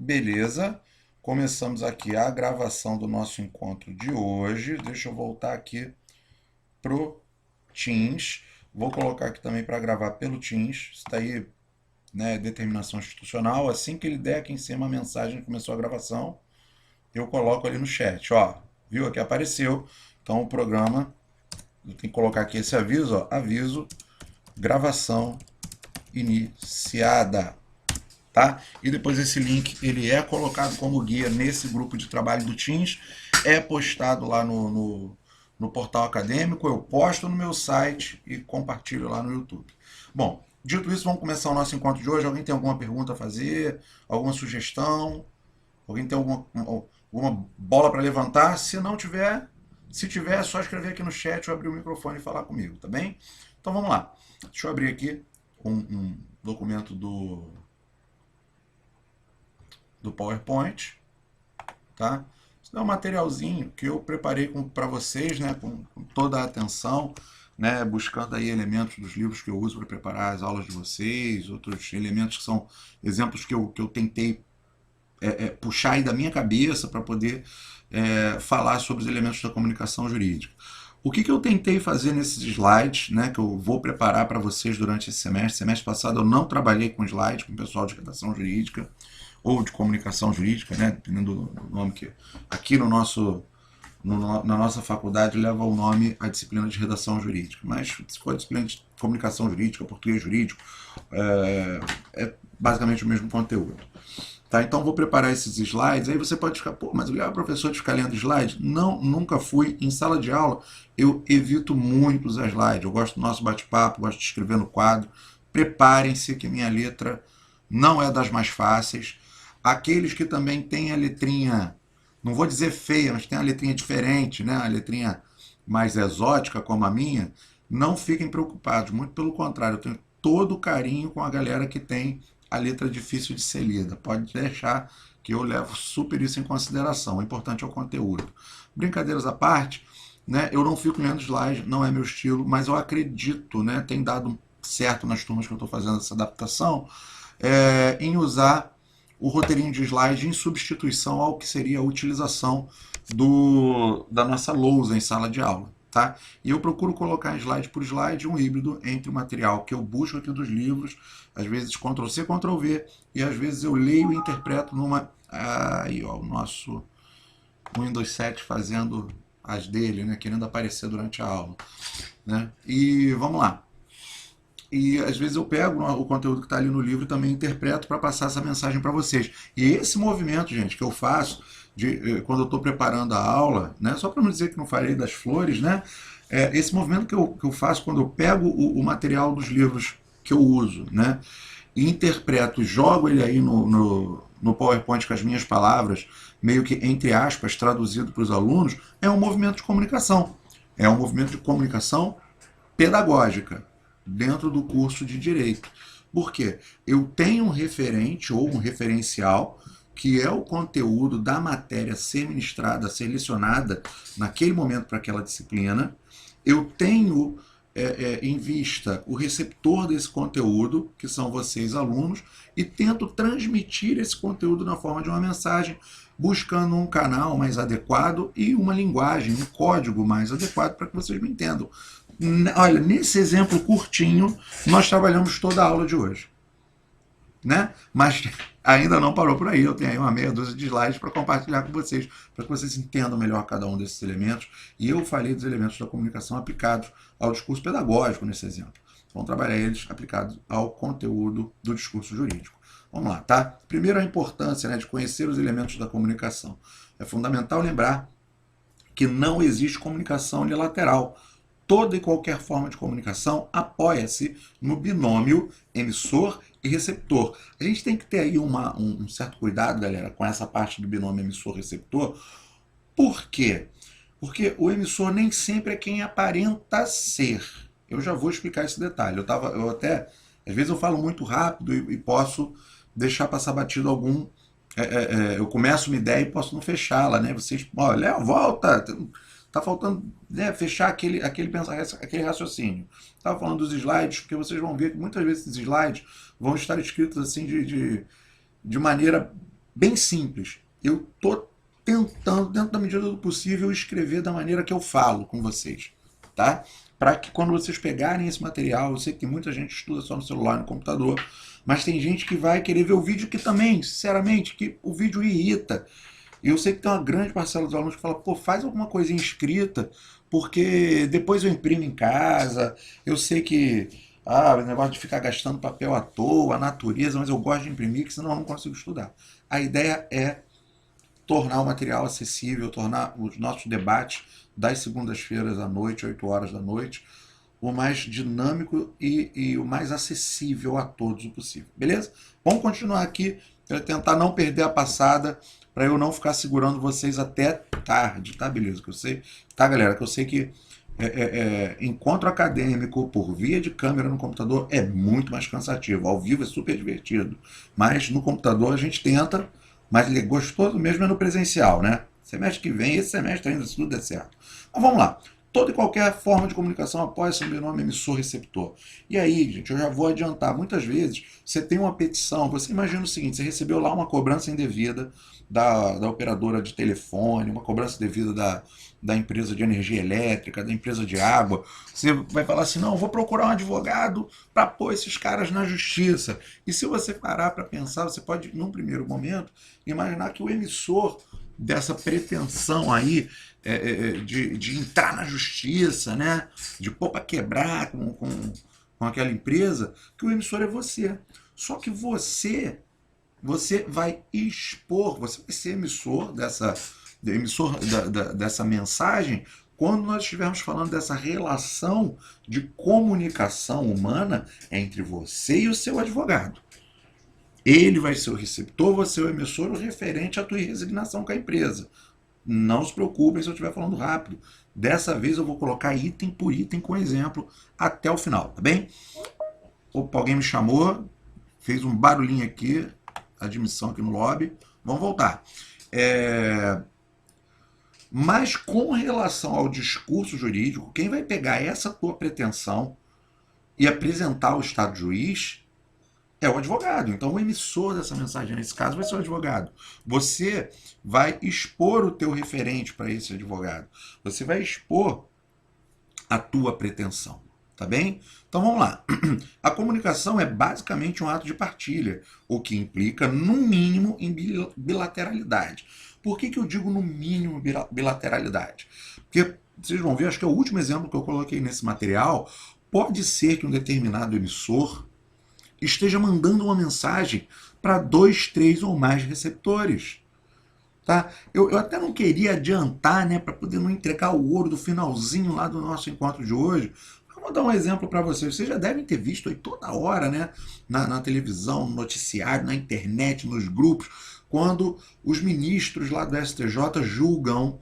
Beleza. Começamos aqui a gravação do nosso encontro de hoje. Deixa eu voltar aqui pro Teams. Vou colocar aqui também para gravar pelo Teams. Está aí, né, determinação institucional. Assim que ele der aqui em cima a mensagem que começou a gravação, eu coloco ali no chat. Ó, viu? Aqui apareceu. Então o programa, eu tenho que colocar aqui esse aviso, ó, aviso, gravação iniciada. Tá? E depois esse link ele é colocado como guia nesse grupo de trabalho do Teams, é postado lá no portal acadêmico, eu posto no meu site e compartilho lá no YouTube. Bom, dito isso, vamos começar o nosso encontro de hoje. Alguém tem alguma pergunta a fazer? Alguma sugestão? Alguém tem alguma bola para levantar? Se não tiver, se tiver, é só escrever aqui no chat ou abrir o microfone e falar comigo, tá bem? Então vamos lá. Deixa eu abrir aqui um documento do PowerPoint, tá? Isso é um materialzinho que eu preparei para vocês, né, com toda a atenção, né, buscando aí elementos dos livros que eu uso para preparar as aulas de vocês, outros elementos que são exemplos que eu tentei puxar aí da minha cabeça para poder falar sobre os elementos da comunicação jurídica. O que eu tentei fazer nesses slides, né, que eu vou preparar para vocês durante esse semestre. Semestre passado eu não trabalhei com slides, com o pessoal de redação jurídica ou de comunicação jurídica, né, dependendo do nome que aqui no nosso na nossa faculdade leva o nome a disciplina de redação jurídica, mas se for a disciplina de comunicação jurídica, português jurídico, é basicamente o mesmo conteúdo. Tá, então vou preparar esses slides, aí você pode ficar, pô, mas o Léo é professor de ficar lendo slides? Não, nunca fui. Em sala de aula eu evito muito usar slide, eu gosto do nosso bate-papo, gosto de escrever no quadro. Preparem-se que minha letra não é das mais fáceis. Aqueles que também têm a letrinha, não vou dizer feia, mas tem a letrinha diferente, né? A letrinha mais exótica como a minha, não fiquem preocupados, muito pelo contrário, eu tenho todo o carinho com a galera que tem a letra difícil de ser lida. Pode deixar que eu levo super isso em consideração. O importante é o conteúdo. Brincadeiras à parte, né? Eu não fico lendo slide, não é meu estilo, mas eu acredito, né? Tem dado certo nas turmas que eu estou fazendo essa adaptação, em usar o roteirinho de slide em substituição ao que seria a utilização da nossa lousa em sala de aula. Tá? E eu procuro colocar slide por slide um híbrido entre o material que eu busco aqui dos livros, às vezes Ctrl+C, Ctrl+V, e às vezes eu leio e interpreto numa... Aí, ó, o nosso Windows 7 fazendo as dele, né, querendo aparecer durante a aula. Né? E vamos lá. E às vezes eu pego o conteúdo que está ali no livro e também interpreto para passar essa mensagem para vocês. E esse movimento, gente, que eu faço quando eu estou preparando a aula, né, só para não dizer que não falei das flores, né, esse movimento que eu faço quando eu pego o material dos livros que eu uso, né, e interpreto, jogo ele aí no PowerPoint com as minhas palavras, meio que entre aspas, traduzido para os alunos, é um movimento de comunicação. É um movimento de comunicação pedagógica dentro do curso de Direito. Por quê? Eu tenho um referente ou um referencial que é o conteúdo da matéria ser ministrada, ser lecionada naquele momento para aquela disciplina. Eu tenho em vista o receptor desse conteúdo, que são vocês alunos, e tento transmitir esse conteúdo na forma de uma mensagem, buscando um canal mais adequado e uma linguagem, um código mais adequado para que vocês me entendam. Olha, nesse exemplo curtinho, nós trabalhamos toda a aula de hoje. Né? Mas ainda não parou por aí, eu tenho aí uma meia dúzia de slides para compartilhar com vocês, para que vocês entendam melhor cada um desses elementos. E eu falei dos elementos da comunicação aplicados ao discurso pedagógico nesse exemplo. Vamos trabalhar eles aplicados ao conteúdo do discurso jurídico. Vamos lá, tá? Primeiro, a importância, né, de conhecer os elementos da comunicação. É fundamental lembrar que não existe comunicação unilateral. Toda e qualquer forma de comunicação apoia-se no binômio emissor e receptor. A gente tem que ter aí um certo cuidado, galera, com essa parte do binômio emissor-receptor. Por quê? Porque o emissor nem sempre é quem aparenta ser. Eu já vou explicar esse detalhe. Às vezes eu falo muito rápido e posso deixar passar batido algum... eu começo uma ideia e posso não fechá-la, né? Vocês, olha, Léo, volta... Tá faltando, né, fechar aquele raciocínio. Estava falando dos slides, porque vocês vão ver que muitas vezes esses slides vão estar escritos assim de maneira Bem simples. Eu estou tentando, dentro da medida do possível, escrever da maneira que eu falo com vocês, tá? Para que quando vocês pegarem esse material, eu sei que tem muita gente que estuda só no celular, no computador, mas tem gente que vai querer ver o vídeo que também, sinceramente, que o vídeo irrita. E eu sei que tem uma grande parcela dos alunos que fala, pô, faz alguma coisinha escrita, porque depois eu imprimo em casa, eu sei que o negócio de ficar gastando papel à toa, a natureza, mas eu gosto de imprimir, que senão eu não consigo estudar. A ideia é tornar o material acessível, tornar os nossos debates das segundas-feiras à noite, 8 horas da noite, o mais dinâmico e o mais acessível a todos o possível. Beleza? Vamos continuar aqui, para tentar não perder a passada, para eu não ficar segurando vocês até tarde, tá? Beleza? Que eu sei, tá, galera? Que eu sei que encontro acadêmico por via de câmera no computador é muito mais cansativo. Ao vivo é super divertido, mas no computador a gente tenta, mas ele é gostoso mesmo é no presencial, né? Semestre que vem, esse semestre ainda, se tudo der certo. Mas vamos lá. Toda e qualquer forma de comunicação apoia seu binômio emissor-receptor. E aí, gente, eu já vou adiantar. Muitas vezes você tem uma petição, você imagina o seguinte: você recebeu lá uma cobrança indevida da operadora de telefone, uma cobrança indevida da empresa de energia elétrica, da empresa de água. Você vai falar assim: não, vou procurar um advogado para pôr esses caras na justiça. E se você parar para pensar, você pode, num primeiro momento, imaginar que o emissor dessa pretensão aí de entrar na justiça, né? De pôr para quebrar com aquela empresa, que o emissor é você. Só que você vai expor, você vai ser emissor dessa mensagem quando nós estivermos falando dessa relação de comunicação humana entre você e o seu advogado. Ele vai ser o receptor, você é o emissor, o referente à tua resignação com a empresa. Não se preocupem se eu estiver falando rápido. Dessa vez eu vou colocar item por item com exemplo até o final, tá bem? Opa, alguém me chamou, fez um barulhinho aqui, admissão aqui no lobby. Vamos voltar. Mas com relação ao discurso jurídico, quem vai pegar essa tua pretensão e apresentar ao Estado juiz é o advogado. Então, o emissor dessa mensagem, nesse caso, vai ser o advogado. Você vai expor o teu referente para esse advogado. Você vai expor a tua pretensão. Tá bem? Então, vamos lá. A comunicação é basicamente um ato de partilha, o que implica, no mínimo, em bilateralidade. Por que eu digo no mínimo bilateralidade? Porque, vocês vão ver, acho que é o último exemplo que eu coloquei nesse material, pode ser que um determinado emissor esteja mandando uma mensagem para 2, 3 ou mais receptores. Tá? Eu até não queria adiantar, né, para poder não entregar o ouro do finalzinho lá do nosso encontro de hoje. Vou dar um exemplo para vocês. Vocês já devem ter visto aí toda hora, né, na televisão, no noticiário, na internet, nos grupos, quando os ministros lá do STJ julgam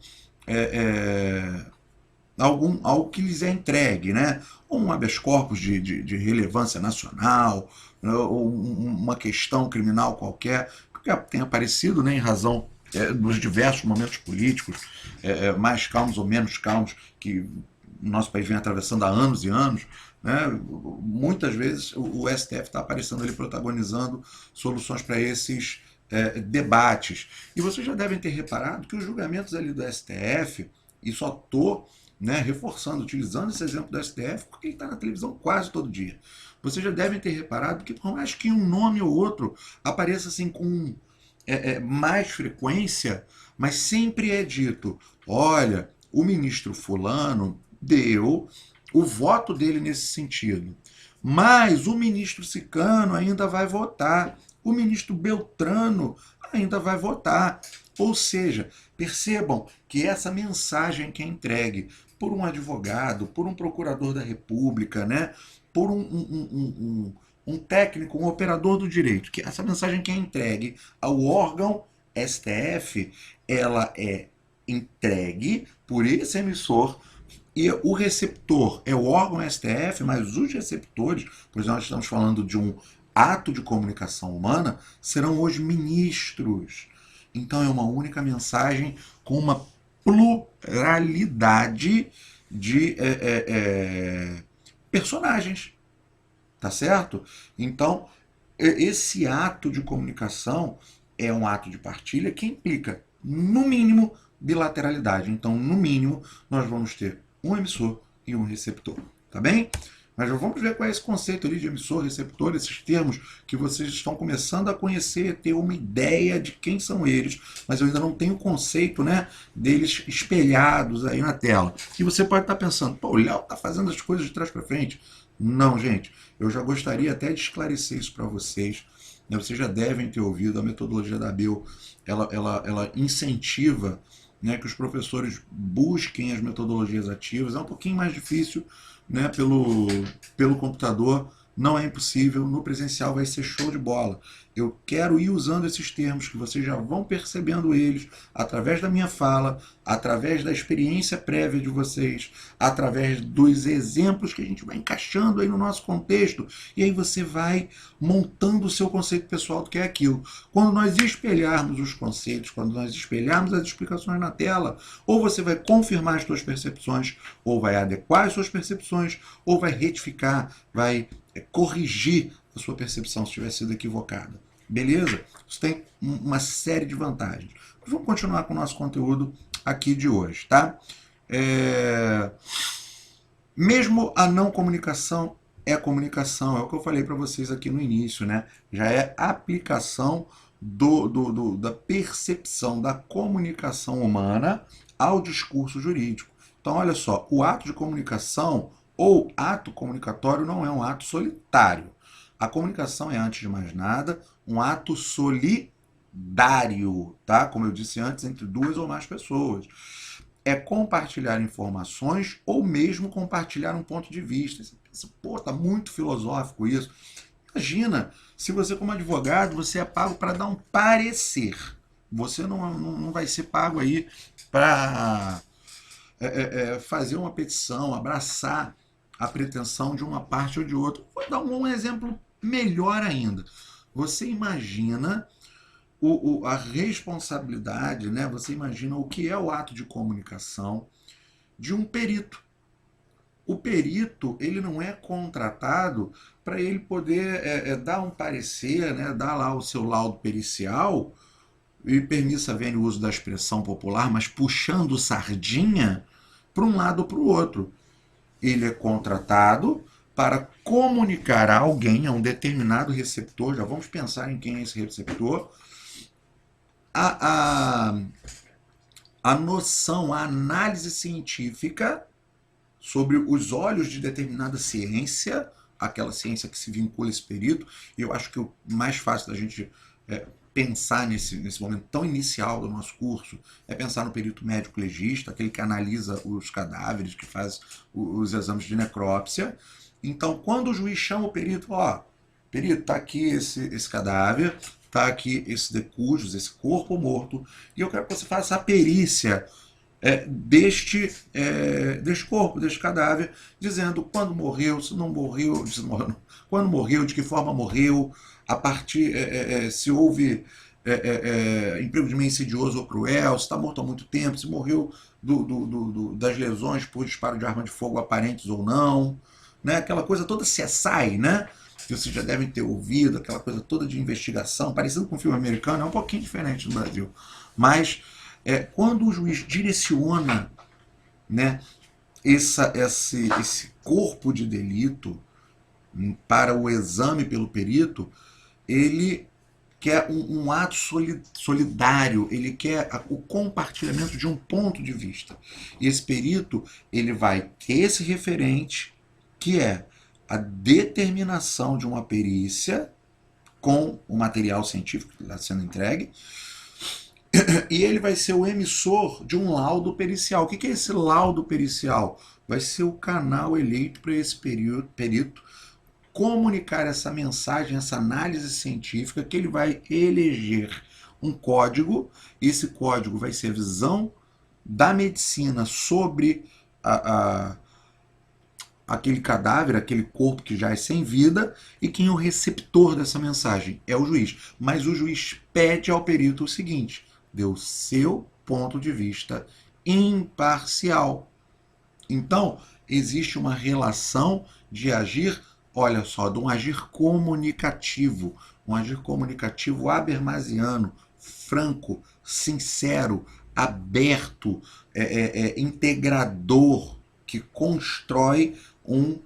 algo que lhes é entregue, né? Um habeas corpus de relevância nacional, ou uma questão criminal qualquer, que tem aparecido, né, em razão dos diversos momentos políticos, mais calmos ou menos calmos, que o nosso país vem atravessando há anos e anos, né? Muitas vezes o STF está aparecendo ali protagonizando soluções para esses debates. E vocês já devem ter reparado que os julgamentos ali do STF, e só estou, né, reforçando, utilizando esse exemplo do STF, porque ele está na televisão quase todo dia. Vocês já devem ter reparado que, por mais que um nome ou outro apareça assim com mais frequência, mas sempre é dito: olha, o ministro fulano deu o voto dele nesse sentido, mas o ministro Cicano ainda vai votar, o ministro Beltrano ainda vai votar. Ou seja, percebam que essa mensagem que é entregue por um advogado, por um procurador da República, né, por um técnico, um operador do direito, que essa mensagem que é entregue ao órgão STF, ela é entregue por esse emissor, e o receptor é o órgão STF, mas os receptores, pois nós estamos falando de um ato de comunicação humana, serão os ministros. Então é uma única mensagem com uma pluralidade de personagens, tá certo? Então esse ato de comunicação é um ato de partilha que implica, no mínimo, bilateralidade. Então, no mínimo, nós vamos ter um emissor e um receptor, tá bem? Mas vamos ver qual é esse conceito ali de emissor, receptor, esses termos que vocês estão começando a conhecer, ter uma ideia de quem são eles, mas eu ainda não tenho o conceito, né, deles espelhados aí na tela. E você pode estar pensando, pô, o Léo está fazendo as coisas de trás para frente. Não, gente, eu já gostaria até de esclarecer isso para vocês. Vocês já devem ter ouvido, a metodologia da ABEL, ela incentiva, né, que os professores busquem as metodologias ativas. É um pouquinho mais difícil, né, pelo computador, não é impossível, no presencial vai ser show de bola. Eu quero ir usando esses termos que vocês já vão percebendo eles através da minha fala, através da experiência prévia de vocês, através dos exemplos que a gente vai encaixando aí no nosso contexto, e aí você vai montando o seu conceito pessoal do que é aquilo. Quando nós espelharmos os conceitos, quando nós espelharmos as explicações na tela, ou você vai confirmar as suas percepções, ou vai adequar as suas percepções, ou vai retificar, vai corrigir a sua percepção se tiver sido equivocada. Beleza? Isso tem uma série de vantagens. Mas vamos continuar com o nosso conteúdo aqui de hoje, tá? Mesmo a não comunicação é comunicação, é o que eu falei para vocês aqui no início, né? Já é aplicação da percepção da comunicação humana ao discurso jurídico. Então, olha só, o ato de comunicação ou ato comunicatório não é um ato solitário. A comunicação é, antes de mais nada, um ato solidário, tá? Como eu disse antes, entre duas ou mais pessoas. É compartilhar informações ou mesmo compartilhar um ponto de vista. Pô, tá muito filosófico isso. Imagina, se você como advogado, você é pago para dar um parecer. Você não vai ser pago aí para fazer uma petição, abraçar a pretensão de uma parte ou de outra. Vou dar um exemplo melhor ainda. Você imagina a responsabilidade, né? Você imagina o que é o ato de comunicação de um perito. O perito, ele não é contratado para ele poder dar um parecer, né? Dar lá o seu laudo pericial, e permissa ver o uso da expressão popular, mas puxando sardinha para um lado ou para o outro. Ele é contratado para comunicar a alguém, a um determinado receptor, já vamos pensar em quem é esse receptor, a noção, a análise científica sobre os olhos de determinada ciência, aquela ciência que se vincula a esse perito, e eu acho que o mais fácil da gente pensar nesse momento tão inicial do nosso curso é pensar no perito médico legista, aquele que analisa os cadáveres, que faz os exames de necrópsia. Então, quando o juiz chama o perito, perito, tá aqui esse cadáver, tá aqui esses decúbitos, esse corpo morto, e eu quero que você faça a perícia deste corpo, deste cadáver, dizendo quando morreu, se não morreu, quando morreu, de que forma morreu, a partir se houve emprego de meio insidioso ou cruel, se está morto há muito tempo, se morreu das lesões por disparo de arma de fogo aparentes ou não, né? Aquela coisa toda CSI, né? Que vocês já devem ter ouvido, aquela coisa toda de investigação, parecido com o filme americano, é um pouquinho diferente no Brasil. Mas quando o juiz direciona, né, esse corpo de delito para o exame pelo perito, ele quer um ato solidário, ele quer o compartilhamento de um ponto de vista. E esse perito, ele vai ter esse referente, que é a determinação de uma perícia com o material científico que está sendo entregue, e ele vai ser o emissor de um laudo pericial. O que é esse laudo pericial? Vai ser o canal eleito para esse perito comunicar essa mensagem, essa análise científica, que ele vai eleger um código. Esse código vai ser a visão da medicina sobre aquele cadáver, aquele corpo que já é sem vida, e quem é o receptor dessa mensagem? É o juiz. Mas o juiz pede ao perito o seguinte: dê o seu ponto de vista imparcial. Então, existe uma relação de agir, olha só, de um agir comunicativo habermasiano, franco, sincero, aberto, integrador, que constrói um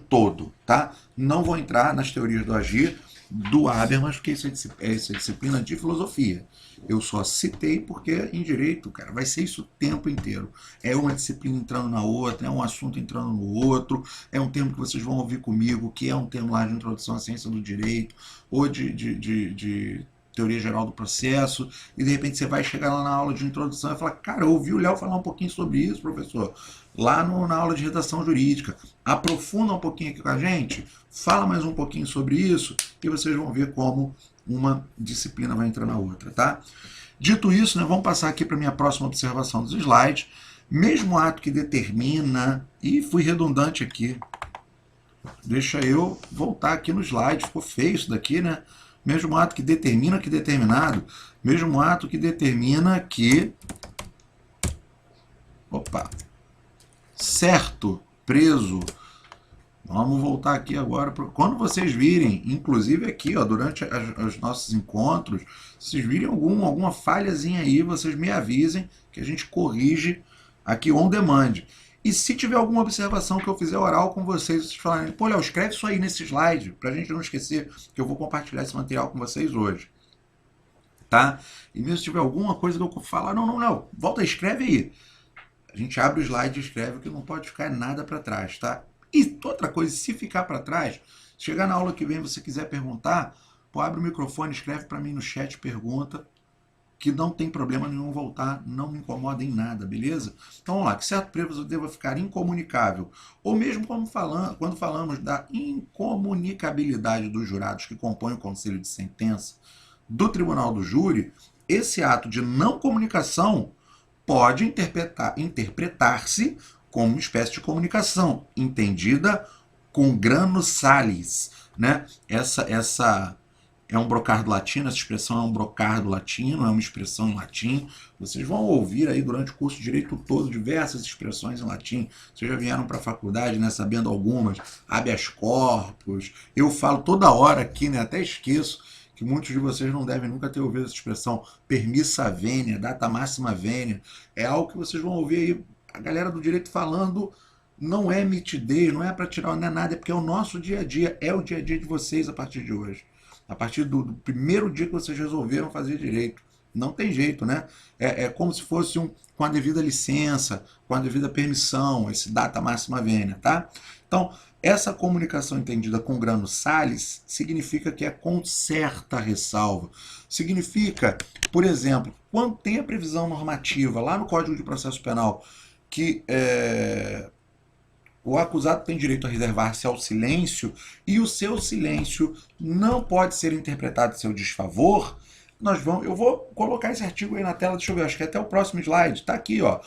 todo, tá? Não vou entrar nas teorias do agir do Habermas, porque isso é disciplina de filosofia. Eu só citei porque em direito, cara, vai ser isso o tempo inteiro. É uma disciplina entrando na outra, é um assunto entrando no outro, é um termo que vocês vão ouvir comigo, que é um termo lá de introdução à ciência do direito, ou de teoria geral do processo, e de repente você vai chegar lá na aula de introdução e falar, cara, eu ouvi o Léo falar um pouquinho sobre isso, professor, lá na aula de redação jurídica. Aprofunda um pouquinho aqui com a gente, fala mais um pouquinho sobre isso, e vocês vão ver como uma disciplina vai entrar na outra, tá? Dito isso, né, vamos passar aqui para a minha próxima observação dos slides. Mesmo ato que determina, e fui redundante aqui, deixa eu voltar aqui no slide, ficou feio isso daqui, né? Mesmo ato que determina que determinado, mesmo ato que determina que, opa, certo, preso. Vamos voltar aqui agora. Quando vocês virem, inclusive aqui, ó, durante os nossos encontros, se vocês virem alguma falhazinha aí, vocês me avisem que a gente corrige aqui on demand. E se tiver alguma observação que eu fizer oral com vocês, vocês falarem, pô, Léo, escreve isso aí nesse slide, pra gente não esquecer que eu vou compartilhar esse material com vocês hoje. Tá? E mesmo se tiver alguma coisa que eu falar, não, volta, escreve aí. A gente abre o slide e escreve, que não pode ficar nada para trás, tá? E outra coisa, se ficar para trás, chegar na aula que vem, você quiser perguntar, pô, abre o microfone, escreve para mim no chat, pergunta, que não tem problema nenhum voltar, não me incomoda em nada, beleza? Então vamos lá, que certo preso deva ficar incomunicável, ou mesmo quando falamos da incomunicabilidade dos jurados que compõem o conselho de sentença do tribunal do júri, esse ato de não comunicação pode interpretar-se como uma espécie de comunicação, entendida com grano salis, né? Essa é um brocardo latino, essa expressão é um brocardo latino, é uma expressão em latim. Vocês vão ouvir aí durante o curso de direito todo diversas expressões em latim. Vocês já vieram para a faculdade, né, sabendo algumas, habeas corpus. Eu falo toda hora aqui, né, até esqueço que muitos de vocês não devem nunca ter ouvido essa expressão, permissa venia, data máxima venia. É algo que vocês vão ouvir aí a galera do direito falando, não é mitidez, não é para tirar, não é nada, é porque é o nosso dia a dia, é o dia a dia de vocês a partir de hoje. A partir do primeiro dia que vocês resolveram fazer direito. Não tem jeito, né? É como se fosse com a devida licença, com a devida permissão, esse data máxima venia, tá? Então, essa comunicação entendida com grano salis significa que é com certa ressalva. Significa, por exemplo, quando tem a previsão normativa lá no Código de Processo Penal que o acusado tem direito a reservar-se ao silêncio e o seu silêncio não pode ser interpretado em seu desfavor, eu vou colocar esse artigo aí na tela, deixa eu ver, acho que é até o próximo slide, está aqui, ó.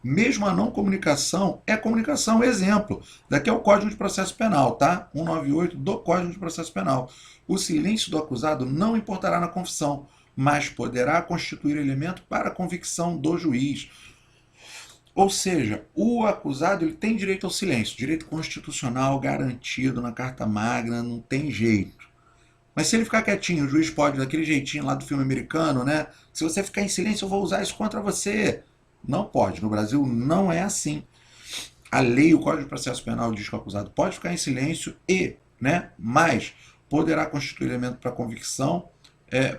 Mesmo a não comunicação é comunicação. Exemplo, daqui é o Código de Processo Penal, tá? 198 do Código de Processo Penal. O silêncio do acusado não importará na confissão, mas poderá constituir elemento para a convicção do juiz. Ou seja, o acusado ele tem direito ao silêncio, direito constitucional garantido na Carta Magna, não tem jeito. Mas se ele ficar quietinho, o juiz pode, daquele jeitinho lá do filme americano, né? Se você ficar em silêncio, eu vou usar isso contra você. Não pode. No Brasil não é assim. A lei, o Código de Processo Penal diz que o acusado pode ficar em silêncio mas poderá constituir elemento para convicção,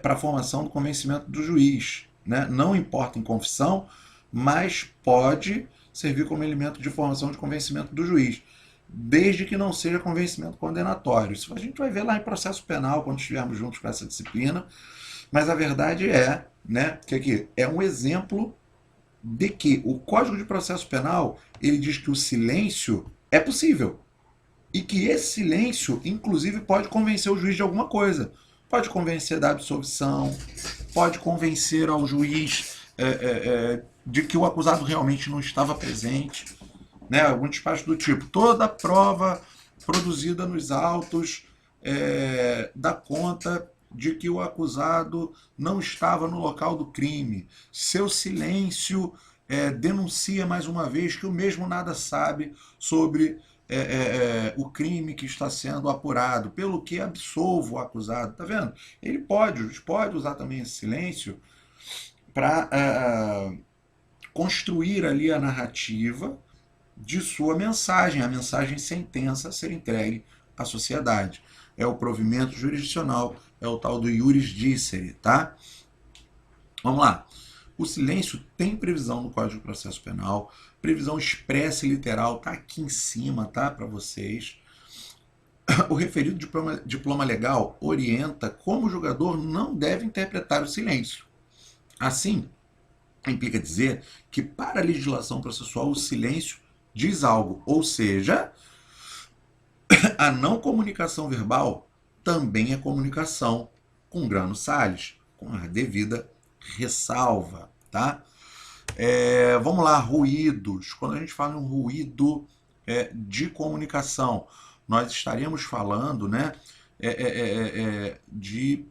para a formação do convencimento do juiz, né? Não importa em confissão, mas pode servir como elemento de formação de convencimento do juiz, desde que não seja convencimento condenatório. Isso a gente vai ver lá em processo penal, quando estivermos juntos com essa disciplina, mas a verdade que aqui é um exemplo de que o Código de Processo Penal, ele diz que o silêncio é possível, e que esse silêncio, inclusive, pode convencer o juiz de alguma coisa. Pode convencer da absolvição, pode convencer ao juiz de que o acusado realmente não estava presente, né? Algum despacho do tipo, toda prova produzida nos autos dá conta de que o acusado não estava no local do crime. Seu silêncio denuncia mais uma vez que o mesmo nada sabe sobre o crime que está sendo apurado, pelo que absolvo o acusado. Tá vendo? Ele pode, o juiz pode usar também esse silêncio para construir ali a narrativa de sua mensagem, a mensagem sentença a ser entregue à sociedade. É o provimento jurisdicional, é o tal do iuris dicere, tá? Vamos lá. O silêncio tem previsão no Código de Processo Penal, previsão expressa e literal, tá aqui em cima, tá, para vocês. O referido diploma legal orienta como o julgador não deve interpretar o silêncio. Assim, implica dizer que para a legislação processual o silêncio diz algo, ou seja, a não comunicação verbal também é comunicação com grano Salles, com a devida ressalva, tá? Vamos lá, ruídos. Quando a gente fala em um ruído de comunicação, nós estaremos falando, né, de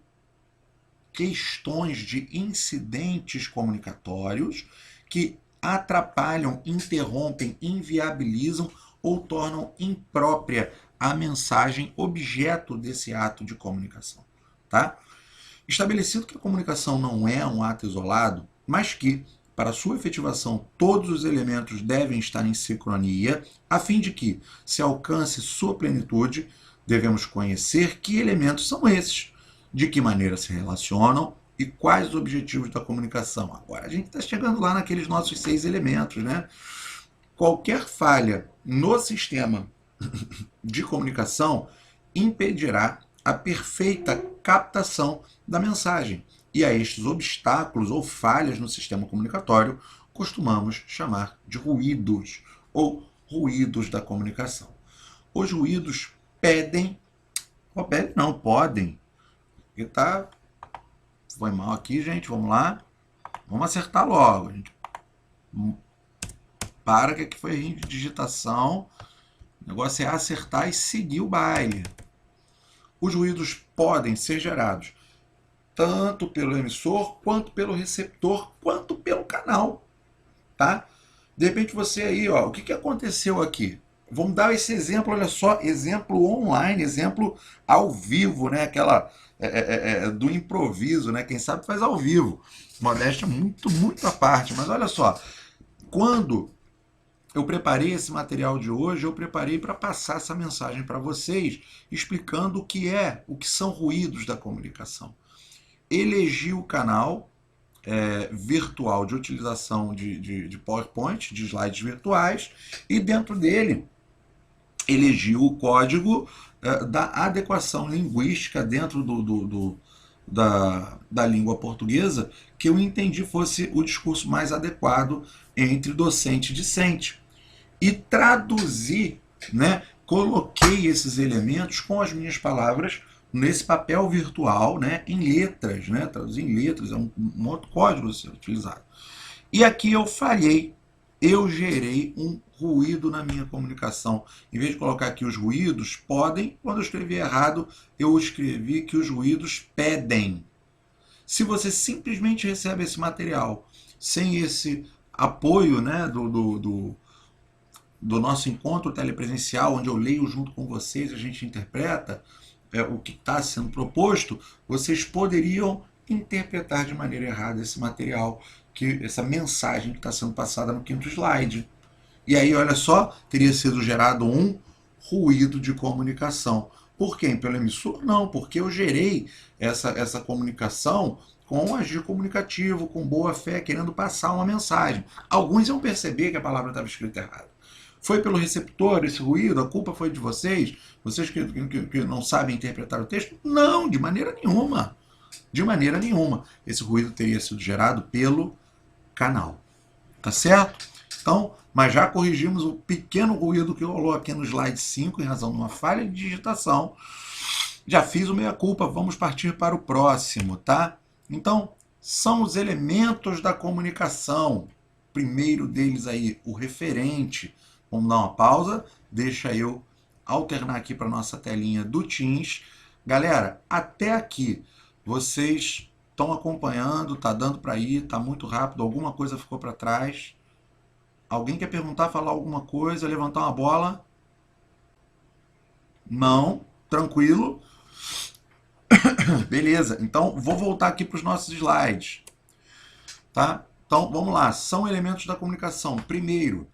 questões de incidentes comunicatórios que atrapalham, interrompem, inviabilizam ou tornam imprópria a mensagem objeto desse ato de comunicação, tá? Estabelecido que a comunicação não é um ato isolado, mas que, para sua efetivação, todos os elementos devem estar em sincronia, a fim de que se alcance sua plenitude, devemos conhecer que elementos são esses, de que maneira se relacionam e quais os objetivos da comunicação. Agora a gente está chegando lá naqueles nossos 6 elementos, né? Qualquer falha no sistema de comunicação impedirá a perfeita captação da mensagem. E a estes obstáculos ou falhas no sistema comunicatório costumamos chamar de ruídos ou ruídos da comunicação. Os ruídos podem. E tá, foi mal aqui, gente, vamos lá. Vamos acertar logo, gente. Para que aqui foi erro de digitação. O negócio é acertar e seguir o baile. Os ruídos podem ser gerados tanto pelo emissor, quanto pelo receptor, quanto pelo canal, tá? De repente você aí, ó, o que aconteceu aqui? Vamos dar esse exemplo, olha só, exemplo online, exemplo ao vivo, né? Aquela do improviso, né? Quem sabe faz ao vivo. Modéstia muito à parte, mas olha só, quando eu preparei esse material de hoje, eu preparei para passar essa mensagem para vocês, explicando o que são ruídos da comunicação. Elegi o canal virtual de utilização de PowerPoint, de slides virtuais, e dentro dele elegi o código da adequação linguística dentro da língua portuguesa, que eu entendi fosse o discurso mais adequado entre docente e discente. E traduzi, né, coloquei esses elementos com as minhas palavras nesse papel virtual, né, em letras, né, traduzir em letras, é um outro código a ser utilizado. E aqui eu falhei, eu gerei um ruído na minha comunicação. Em vez de colocar aqui os ruídos podem, quando eu escrevi errado, eu escrevi que os ruídos pedem. Se você simplesmente recebe esse material sem esse apoio, né, do nosso encontro telepresencial, onde eu leio junto com vocês, a gente interpreta o que está sendo proposto, vocês poderiam interpretar de maneira errada esse material, essa mensagem que está sendo passada no quinto slide. E aí, olha só, teria sido gerado um ruído de comunicação. Por quem? Pelo emissor? Não, porque eu gerei essa comunicação com um agir comunicativo, com boa fé, querendo passar uma mensagem. Alguns iam perceber que a palavra estava escrita errada. Foi pelo receptor esse ruído? A culpa foi de vocês? Vocês que não sabem interpretar o texto? Não, de maneira nenhuma. De maneira nenhuma. Esse ruído teria sido gerado pelo canal. Tá certo? Então, mas já corrigimos o pequeno ruído que rolou aqui no slide 5 em razão de uma falha de digitação. Já fiz o meia-culpa, vamos partir para o próximo, tá? Então, são os elementos da comunicação. Primeiro deles aí, o referente. Vamos dar uma pausa, deixa eu alternar aqui para a nossa telinha do Teams. Galera, até aqui, vocês estão acompanhando, tá dando para ir, tá muito rápido, alguma coisa ficou para trás? Alguém quer perguntar, falar alguma coisa, levantar uma bola? Não, tranquilo. Beleza, então vou voltar aqui para os nossos slides, tá? Então vamos lá, são elementos da comunicação. Primeiro,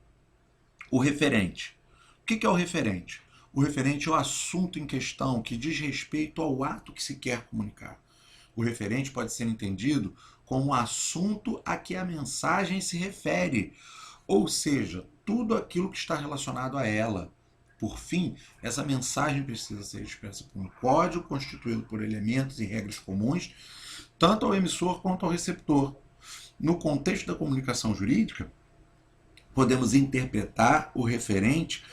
o referente. O que é o referente? O referente é o assunto em questão que diz respeito ao ato que se quer comunicar. O referente pode ser entendido como o assunto a que a mensagem se refere, ou seja, tudo aquilo que está relacionado a ela. Por fim, essa mensagem precisa ser expressa por um código constituído por elementos e regras comuns, tanto ao emissor quanto ao receptor. No contexto da comunicação jurídica, podemos interpretar o referente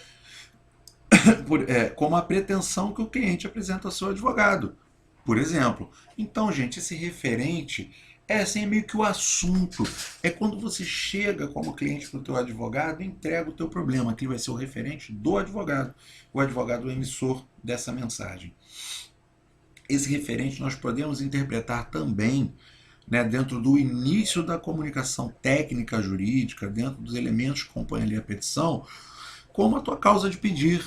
como a pretensão que o cliente apresenta ao seu advogado. Por exemplo, então, gente, esse referente é assim, meio que o assunto. É quando você chega como cliente para o teu advogado e entrega o teu problema. Aqui vai ser o referente do advogado. O advogado é o emissor dessa mensagem. Esse referente nós podemos interpretar também, né, dentro do início da comunicação técnica jurídica, dentro dos elementos que compõem ali a petição, como a tua causa de pedir,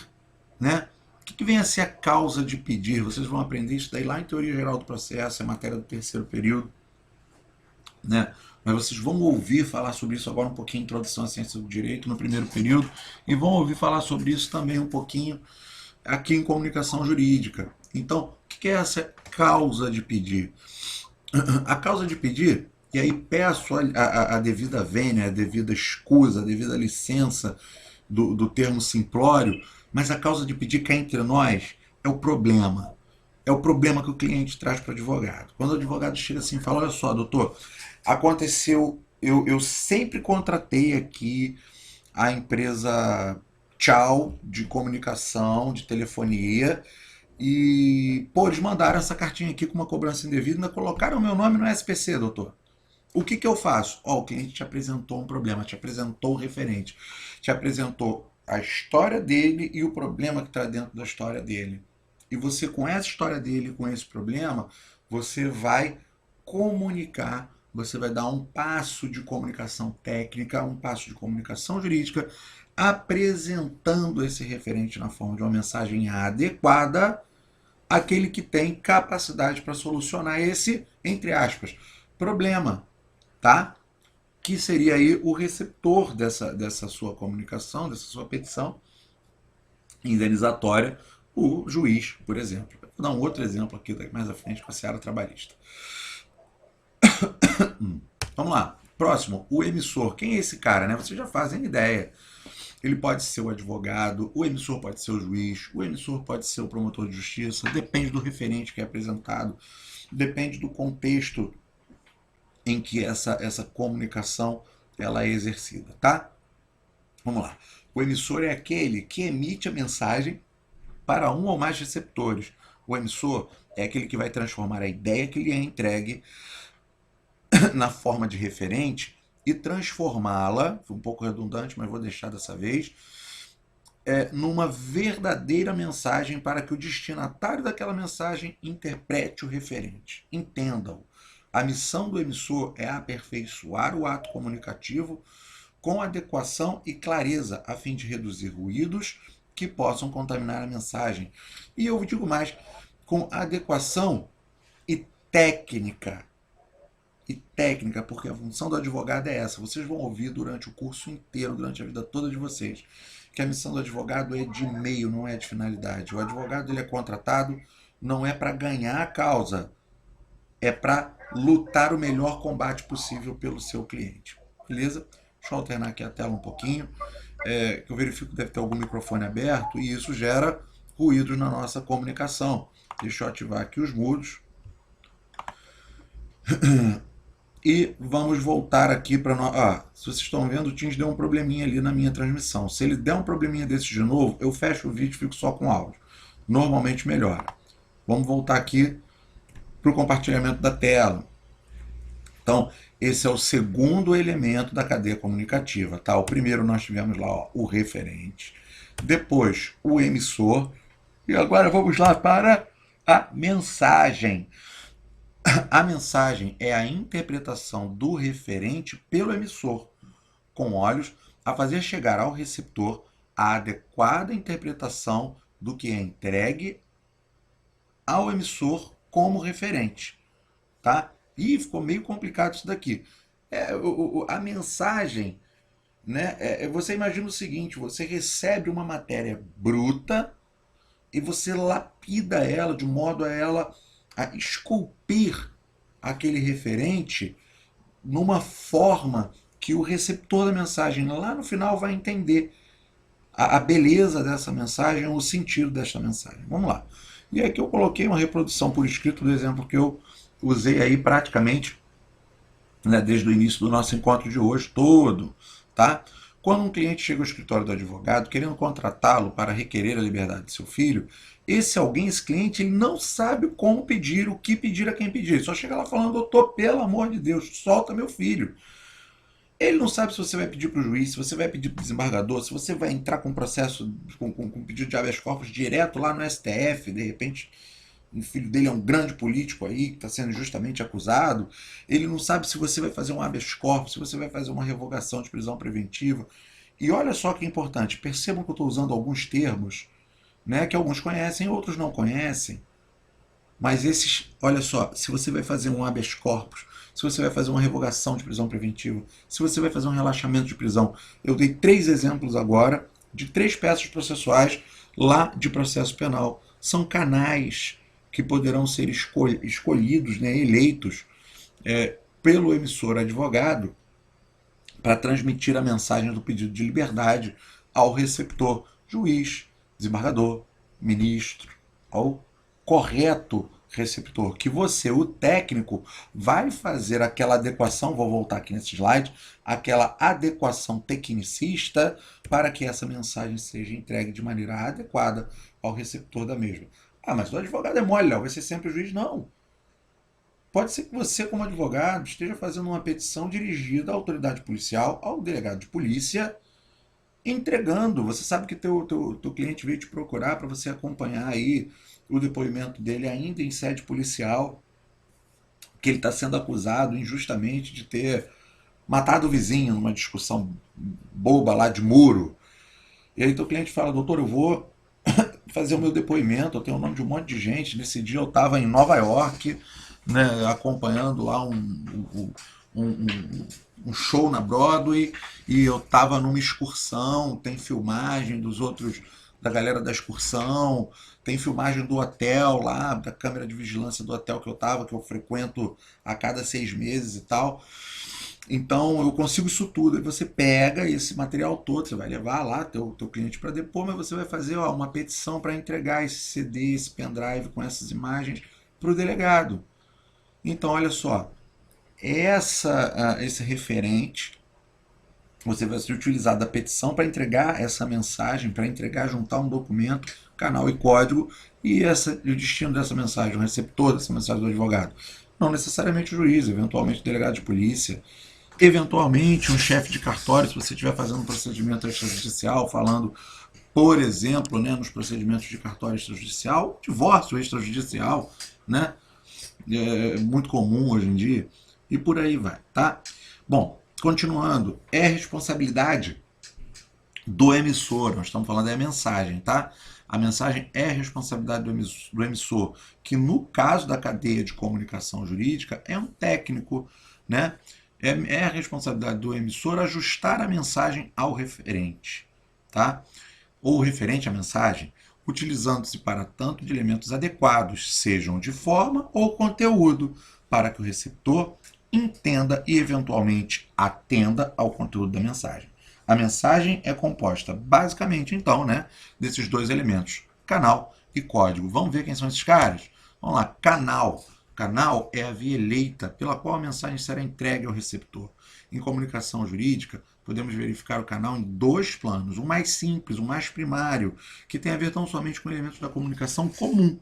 né? O que vem a ser a causa de pedir? Vocês vão aprender isso daí lá em Teoria Geral do Processo, é matéria do terceiro período, né? Mas vocês vão ouvir falar sobre isso agora um pouquinho, Introdução à Ciência do Direito, no primeiro período, e vão ouvir falar sobre isso também um pouquinho aqui em Comunicação Jurídica. Então, o que é essa causa de pedir? A causa de pedir, e aí peço a devida vênia, a devida escusa, a devida licença do termo simplório, mas a causa de pedir cá entre nós é o problema. É o problema que o cliente traz para o advogado. Quando o advogado chega assim e fala, olha só, doutor, aconteceu, eu sempre contratei aqui a empresa Tchau de comunicação, de telefonia, e, pô, eles mandaram essa cartinha aqui com uma cobrança indevida, ainda colocaram o meu nome no SPC, doutor. O que eu faço? O cliente te apresentou um problema, te apresentou o referente, te apresentou a história dele e o problema que está dentro da história dele. E você, com essa história dele, com esse problema, você vai comunicar, você vai dar um passo de comunicação técnica, um passo de comunicação jurídica, apresentando esse referente na forma de uma mensagem adequada àquele que tem capacidade para solucionar esse, entre aspas, problema, tá? Que seria aí o receptor dessa sua comunicação, dessa sua petição indenizatória, o juiz, por exemplo. Vou dar um outro exemplo aqui mais à frente com a seara trabalhista. Vamos lá. Próximo, o emissor. Quem é esse cara, né? Vocês já fazem ideia. Ele pode ser o advogado, o emissor pode ser o juiz, o emissor pode ser o promotor de justiça, depende do referente que é apresentado, depende do contexto em que essa comunicação ela é exercida, tá? Vamos lá. O emissor é aquele que emite a mensagem para um ou mais receptores. O emissor é aquele que vai transformar a ideia que lhe é entregue na forma de referente e transformá-la, foi um pouco redundante, mas vou deixar dessa vez, numa verdadeira mensagem para que o destinatário daquela mensagem interprete o referente. Entendam. A missão do emissor é aperfeiçoar o ato comunicativo com adequação e clareza, a fim de reduzir ruídos que possam contaminar a mensagem. E eu digo mais, com adequação e técnica. Porque a função do advogado é essa. Vocês vão ouvir durante o curso inteiro, durante a vida toda de vocês, que a missão do advogado é de meio, não é de finalidade. O advogado ele é contratado não é para ganhar a causa, é para lutar o melhor combate possível pelo seu cliente. Beleza? Deixa eu alternar aqui a tela um pouquinho, que eu verifico que deve ter algum microfone aberto e isso gera ruídos na nossa comunicação. Deixa eu ativar aqui os mudos. E vamos voltar aqui para nós. Se vocês estão vendo, o Teams deu um probleminha ali na minha transmissão. Se ele der um probleminha desse de novo, eu fecho o vídeo e fico só com áudio. Normalmente melhora. Vamos voltar aqui para o compartilhamento da tela. Então, esse é o segundo elemento da cadeia comunicativa. Tá? O primeiro nós tivemos lá, ó, o referente. Depois, o emissor. E agora vamos lá para a mensagem. A mensagem é a interpretação do referente pelo emissor, com olhos a fazer chegar ao receptor a adequada interpretação do que é entregue ao emissor como referente, tá? E ficou meio complicado isso daqui. A mensagem, né? Você imagina o seguinte: você recebe uma matéria bruta e você lapida ela de modo a ela a esculpir aquele referente numa forma que o receptor da mensagem lá no final vai entender a beleza dessa mensagem, o sentido dessa mensagem. Vamos lá. E aqui eu coloquei uma reprodução por escrito do exemplo que eu usei aí praticamente, né, desde o início do nosso encontro de hoje todo, tá? Quando um cliente chega ao escritório do advogado querendo contratá-lo para requerer a liberdade de seu filho, esse alguém, esse cliente, ele não sabe como pedir, o que pedir a quem pedir. Ele só chega lá falando: doutor, pelo amor de Deus, solta meu filho. Ele não sabe se você vai pedir para o juiz, se você vai pedir para o desembargador, se você vai entrar com processo, com pedido de habeas corpus direto lá no STF, de repente o filho dele é um grande político aí, que está sendo justamente acusado. Ele não sabe se você vai fazer um habeas corpus, se você vai fazer uma revogação de prisão preventiva. E olha só que importante, percebam que eu estou usando alguns termos, né, que alguns conhecem, outros não conhecem. Mas esses, olha só, se você vai fazer um habeas corpus, se você vai fazer uma revogação de prisão preventiva, se você vai fazer um relaxamento de prisão. Eu dei 3 exemplos agora de 3 peças processuais lá de processo penal. São canais que poderão ser escolhidos, né, eleitos pelo emissor advogado para transmitir a mensagem do pedido de liberdade ao receptor, juiz, desembargador, ministro, ao correto receptor, que você, o técnico, vai fazer aquela adequação, vou voltar aqui nesse slide, aquela adequação tecnicista para que essa mensagem seja entregue de maneira adequada ao receptor da mesma. Ah, mas o advogado é mole, Léo, vai ser sempre o juiz? Não. Pode ser que você, como advogado, esteja fazendo uma petição dirigida à autoridade policial, ao delegado de polícia, entregando. Você sabe que teu cliente veio te procurar para você acompanhar aí o depoimento dele ainda em sede policial, que ele está sendo acusado injustamente de ter matado o vizinho numa discussão boba lá de muro. E aí teu cliente fala: doutor, eu vou fazer o meu depoimento, eu tenho o nome de um monte de gente. Nesse dia eu estava em Nova York, né, acompanhando lá um show na Broadway, e eu estava numa excursão, tem filmagem dos outros, da galera da excursão, tem filmagem do hotel lá, da câmera de vigilância do hotel que eu estava, que eu frequento a cada 6 meses e tal. Então eu consigo isso tudo. Aí você pega esse material todo, você vai levar lá teu cliente para depor, mas você vai fazer uma petição para entregar esse CD, esse pendrive com essas imagens para o delegado. Então olha só, esse referente, você vai ser utilizado da petição para entregar essa mensagem, para entregar, juntar um documento, canal e código, e o destino dessa mensagem, o receptor dessa mensagem do advogado. Não necessariamente o juiz, eventualmente o delegado de polícia, eventualmente um chefe de cartório, se você estiver fazendo um procedimento extrajudicial, falando, por exemplo, né, nos procedimentos de cartório extrajudicial, divórcio extrajudicial, né, é muito comum hoje em dia, e por aí vai, tá? Bom, continuando, é responsabilidade do emissor, nós estamos falando da mensagem, tá? A mensagem é responsabilidade do emissor, que no caso da cadeia de comunicação jurídica é um técnico, né? É a responsabilidade do emissor ajustar a mensagem ao referente, tá? Ou referente à mensagem, utilizando-se para tanto de elementos adequados, sejam de forma ou conteúdo, para que o receptor entenda e eventualmente atenda ao conteúdo da mensagem. A mensagem é composta basicamente, então, né, desses 2 elementos, canal e código. Vamos ver quem são esses caras? Vamos lá, canal. Canal é a via eleita pela qual a mensagem será entregue ao receptor. Em comunicação jurídica, podemos verificar o canal em 2 planos. Um mais simples, um mais primário, que tem a ver tão somente com elementos da comunicação comum,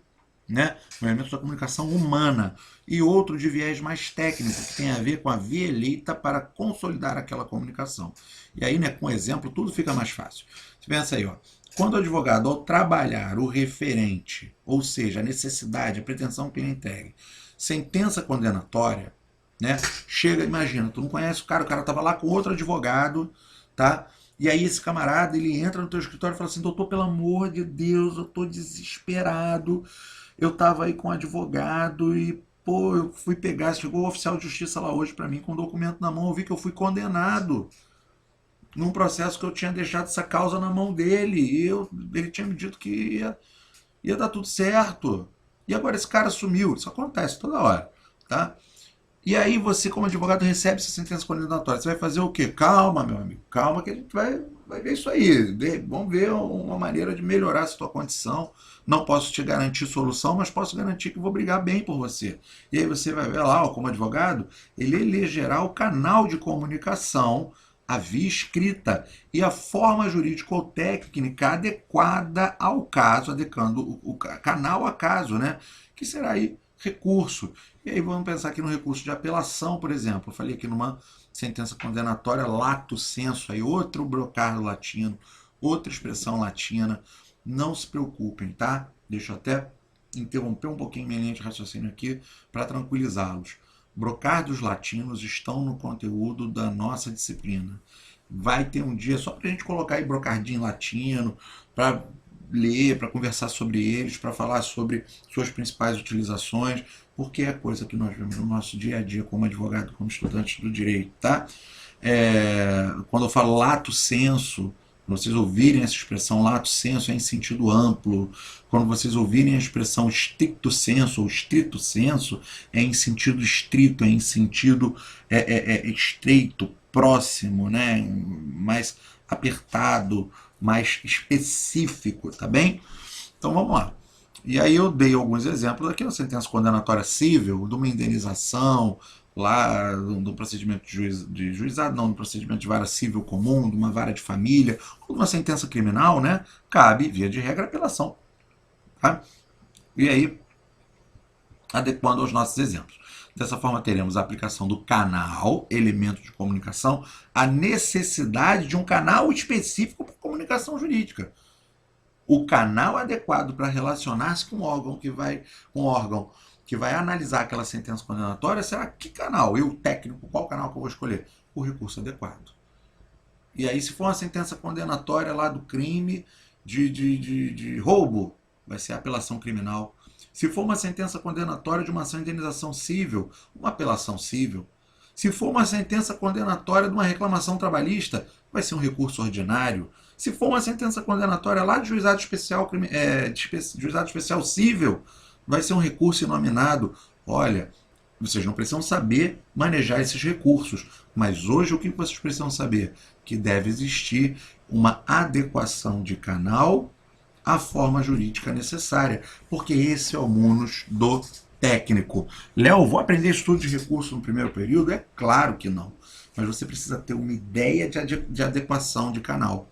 né? Com elementos da comunicação humana. E outro de viés mais técnico, que tem a ver com a via eleita para consolidar aquela comunicação. E aí, né, com exemplo, tudo fica mais fácil. Você pensa aí, ó. Quando o advogado, ao trabalhar o referente, ou seja, a necessidade, a pretensão que ele entregue, sentença condenatória, né? Chega, imagina, tu não conhece o cara estava lá com outro advogado, tá? E aí esse camarada, ele entra no teu escritório e fala assim, doutor, pelo amor de Deus, eu tô desesperado, eu tava aí com um advogado e, pô, eu fui pegar, chegou o oficial de justiça lá hoje para mim com um documento na mão, eu vi que eu fui condenado num processo que eu tinha deixado essa causa na mão dele, e ele tinha me dito que ia dar tudo certo. E agora esse cara sumiu, isso acontece toda hora, tá? E aí você, como advogado, recebe essa sentença condenatória. Você vai fazer o quê? Calma, meu amigo. Calma que a gente vai ver isso aí. Vamos ver uma maneira de melhorar a sua condição. Não posso te garantir solução, mas posso garantir que vou brigar bem por você. E aí você vai ver lá, ó, como advogado, ele elegerá o canal de comunicação, a via escrita e a forma jurídica ou técnica adequada ao caso, adequando o canal a caso, né? Que será aí recurso. E aí vamos pensar aqui no recurso de apelação, por exemplo. Eu falei aqui numa sentença condenatória, lato sensu, aí outro brocardo latino, outra expressão latina. Não se preocupem, tá? Deixa eu até interromper um pouquinho minha linha de raciocínio aqui para tranquilizá-los. Brocardos latinos estão no conteúdo da nossa disciplina. Vai ter um dia só para a gente colocar aí brocardinho latino, para ler, para conversar sobre eles, para falar sobre suas principais utilizações, porque é coisa que nós vemos no nosso dia a dia como advogado, como estudante do direito, tá? Quando eu falo lato sensu, quando vocês ouvirem essa expressão lato sensu é em sentido amplo. Quando vocês ouvirem a expressão stricto sensu ou strito sensu, é em sentido estrito, é em sentido estreito, próximo, né? Mais apertado, mais específico, tá bem? Então vamos lá. E aí eu dei alguns exemplos aqui na sentença condenatória civil, de uma indenização, lá do procedimento de juizado, não, do procedimento de vara civil comum, de uma vara de família, ou de uma sentença criminal, né? Cabe, via de regra, apelação. Tá? E aí, adequando aos nossos exemplos. Dessa forma, teremos a aplicação do canal, elemento de comunicação, a necessidade de um canal específico para comunicação jurídica. O canal adequado para relacionar-se com o órgão que vai analisar aquela sentença condenatória será que canal? Eu, técnico, qual canal que eu vou escolher? O recurso adequado. E aí, se for uma sentença condenatória lá do crime de roubo, vai ser a apelação criminal. Se for uma sentença condenatória de uma ação de indenização civil, uma apelação civil. Se for uma sentença condenatória de uma reclamação trabalhista, vai ser um recurso ordinário. Se for uma sentença condenatória lá de juizado especial, juizado especial civil, vai ser um recurso inominado. Olha, vocês não precisam saber manejar esses recursos, mas hoje o que vocês precisam saber? Que deve existir uma adequação de canal à forma jurídica necessária, porque esse é o munus do técnico. Léo, vou aprender estudo de recurso no primeiro período? É claro que não, mas você precisa ter uma ideia de adequação de canal.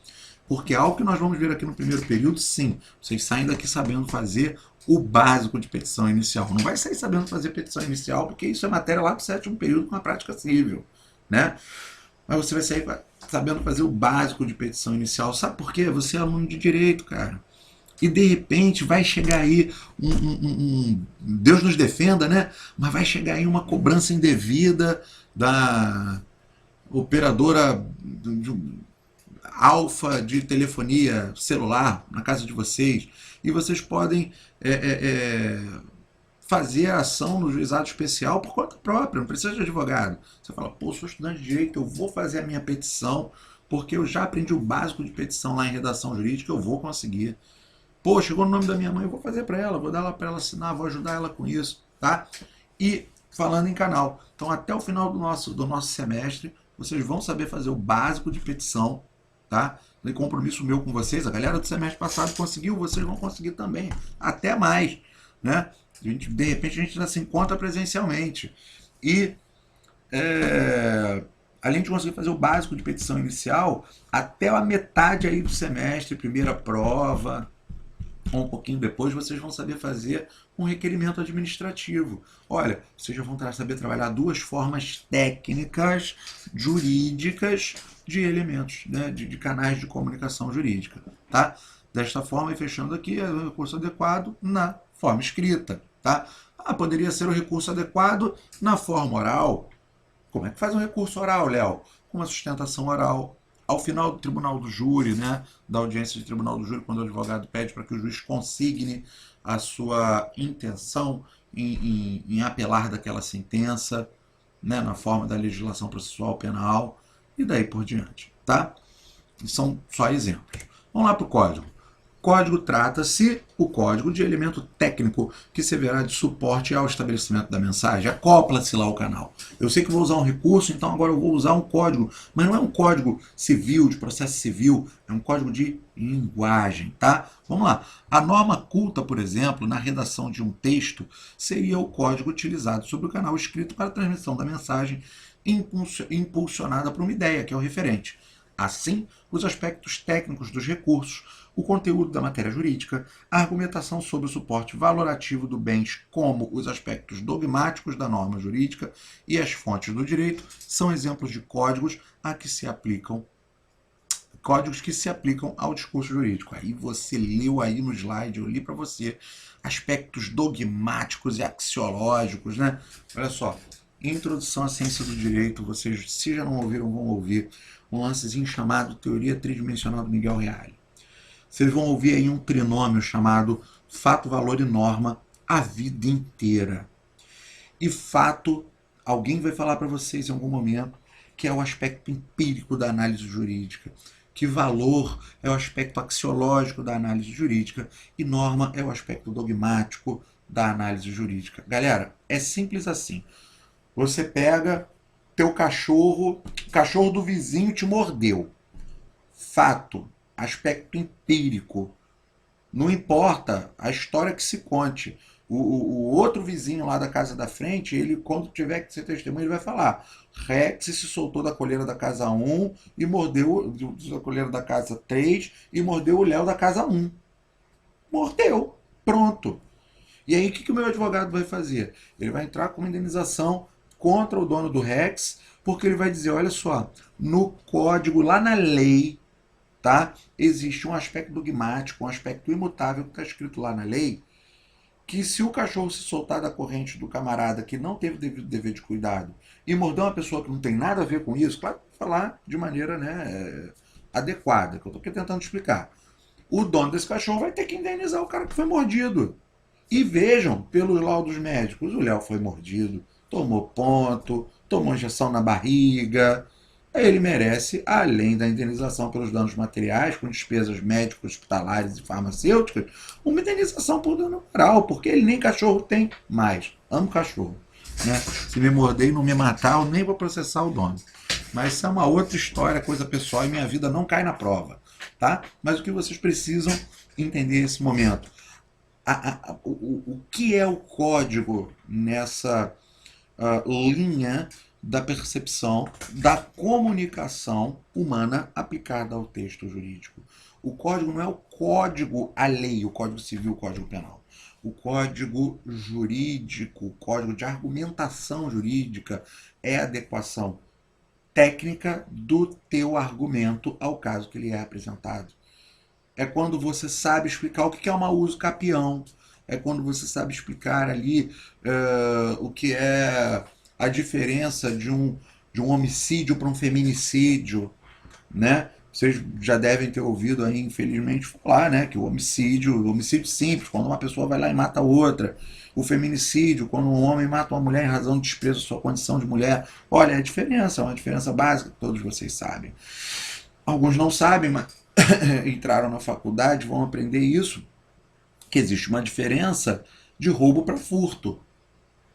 Porque algo que nós vamos ver aqui no primeiro período, sim, vocês saem daqui sabendo fazer o básico de petição inicial. Não vai sair sabendo fazer petição inicial, porque isso é matéria lá do sétimo período com a prática civil, né? Mas você vai sair sabendo fazer o básico de petição inicial. Sabe por quê? Você é aluno de direito, cara. E de repente vai chegar aí Deus nos defenda, né? Mas vai chegar aí uma cobrança indevida da operadora alfa de telefonia celular na casa de vocês, e vocês podem fazer a ação no juizado especial por conta própria, não precisa de advogado. Você fala, pô, sou estudante de direito, eu vou fazer a minha petição, porque eu já aprendi o básico de petição lá em redação jurídica, eu vou conseguir. Pô, chegou o nome da minha mãe, eu vou fazer para ela, vou dar ela para ela assinar, vou ajudar ela com isso, tá? E falando em canal, então até o final do nosso semestre, vocês vão saber fazer o básico de petição, tá? E compromisso meu com vocês, a galera do semestre passado conseguiu, vocês vão conseguir também, até mais, né? De repente a gente já se encontra presencialmente. E além de conseguir fazer o básico de petição inicial, até a metade aí do semestre, primeira prova, ou um pouquinho depois, vocês vão saber fazer um requerimento administrativo. Olha, vocês já vão saber trabalhar duas formas técnicas, jurídicas, de elementos, né, de canais de comunicação jurídica. Tá? Desta forma, e fechando aqui, é o recurso adequado na forma escrita. Tá? Poderia ser o recurso adequado na forma oral. Como é que faz um recurso oral, Léo? Com uma sustentação oral, ao final do tribunal do júri, né, da audiência de tribunal do júri, quando o advogado pede para que o juiz consigne a sua intenção em apelar daquela sentença, né, na forma da legislação processual penal, e daí por diante, tá? São só exemplos. Vamos lá para o código. Código trata-se o código de elemento técnico que servirá de suporte ao estabelecimento da mensagem. Acopla-se lá ao canal. Eu sei que vou usar um recurso, então agora eu vou usar um código, mas não é um código civil, de processo civil, é um código de linguagem, tá? Vamos lá. A norma culta, por exemplo, na redação de um texto, seria o código utilizado sobre o canal escrito para a transmissão da mensagem impulsionada por uma ideia, que é o referente. Assim, os aspectos técnicos dos recursos, o conteúdo da matéria jurídica, a argumentação sobre o suporte valorativo do bens, como os aspectos dogmáticos da norma jurídica e as fontes do direito, são exemplos de códigos que se aplicam ao discurso jurídico. Aí você leu aí no slide, eu li para você, aspectos dogmáticos e axiológicos, né? Olha só, introdução à ciência do direito, vocês, se já não ouviram, vão ouvir um lancezinho chamado Teoria Tridimensional do Miguel Reale. Vocês vão ouvir aí um trinômio chamado fato, valor e norma a vida inteira. E fato, alguém vai falar para vocês em algum momento, que é o aspecto empírico da análise jurídica, que valor é o aspecto axiológico da análise jurídica e norma é o aspecto dogmático da análise jurídica. Galera, é simples assim. Você pega teu cachorro, o cachorro do vizinho te mordeu. Fato, aspecto empírico. Não importa a história que se conte. O outro vizinho lá da casa da frente, ele, quando tiver que ser testemunha, ele vai falar: Rex se soltou da coleira da casa 1 e mordeu da coleira da casa 3 e mordeu o Léo da casa 1. Mordeu. Pronto. E aí o que o meu advogado vai fazer? Ele vai entrar com uma indenização contra o dono do Rex, porque ele vai dizer: olha só, no código, lá na lei, tá, existe um aspecto dogmático, um aspecto imutável que está escrito lá na lei, que se o cachorro se soltar da corrente do camarada que não teve dever de cuidado e morder uma pessoa que não tem nada a ver com isso, claro, falar de maneira, né, adequada, que eu estou aqui tentando explicar. O dono desse cachorro vai ter que indenizar o cara que foi mordido. E vejam, pelos laudos médicos, o Léo foi mordido, tomou ponto, tomou injeção na barriga. Ele merece, além da indenização pelos danos materiais, com despesas médicas, hospitalares e farmacêuticas, uma indenização por dano moral, porque ele nem cachorro tem mais. Amo cachorro. Né? Se me morder e não me matar, eu nem vou processar o dono. Mas isso é uma outra história, coisa pessoal, e minha vida não cai na prova. Tá? Mas o que vocês precisam entender nesse momento? O que é o código nessa linha da percepção da comunicação humana aplicada ao texto jurídico? O código não é o código, a lei, o código civil, o código penal. O código jurídico, o código de argumentação jurídica é a adequação técnica do teu argumento ao caso que lhe é apresentado. É quando você sabe explicar o que é uma uso capião. É quando você sabe explicar ali o que é a diferença de um homicídio para um feminicídio, né? Vocês já devem ter ouvido aí, infelizmente, falar, né, que o homicídio simples, quando uma pessoa vai lá e mata outra. O feminicídio, quando um homem mata uma mulher em razão de desprezo da sua condição de mulher. Olha, é a diferença, é uma diferença básica que todos vocês sabem. Alguns não sabem, mas entraram na faculdade, vão aprender isso, que existe uma diferença de roubo para furto.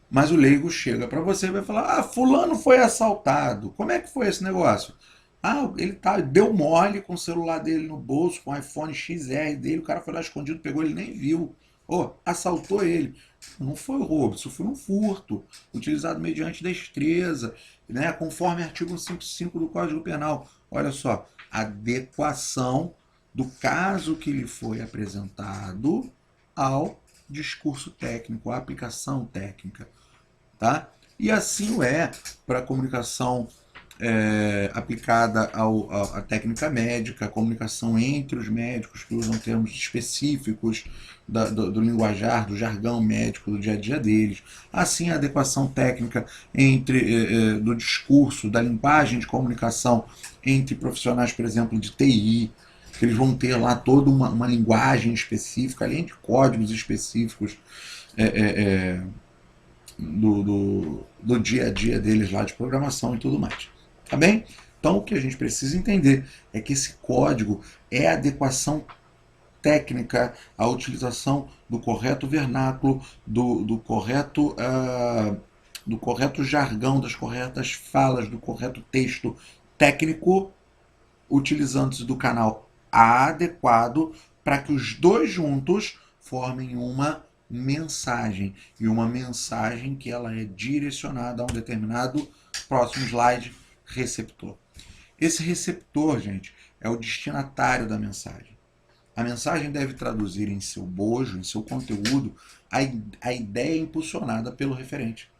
Mas o leigo chega para você e vai falar: fulano foi assaltado. Como é que foi esse negócio? Ele deu mole com o celular dele no bolso, com o iPhone XR dele, o cara foi lá escondido, pegou, ele nem viu. Assaltou ele. Não foi roubo, isso foi um furto, utilizado mediante destreza, né, conforme artigo 155 do Código Penal. Olha só, adequação do caso que lhe foi apresentado ao discurso técnico, à aplicação técnica. Tá? E assim é para a comunicação aplicada à técnica médica, a comunicação entre os médicos que usam termos específicos do linguajar, do jargão médico do dia a dia deles. Assim, a adequação técnica do discurso, da linguagem de comunicação entre profissionais, por exemplo, de TI, que eles vão ter lá toda uma linguagem específica, além de códigos específicos do dia a dia deles lá de programação e tudo mais. Tá bem? Então o que a gente precisa entender é que esse código é a adequação técnica, a utilização do correto vernáculo, do correto jargão, das corretas falas, do correto texto técnico, utilizando-se do canal adequado para que os dois juntos formem uma mensagem, e uma mensagem que ela é direcionada a um determinado, próximo slide, receptor. Esse receptor, gente, é o destinatário da mensagem. A mensagem deve traduzir em seu bojo, em seu conteúdo, a ideia impulsionada pelo referente.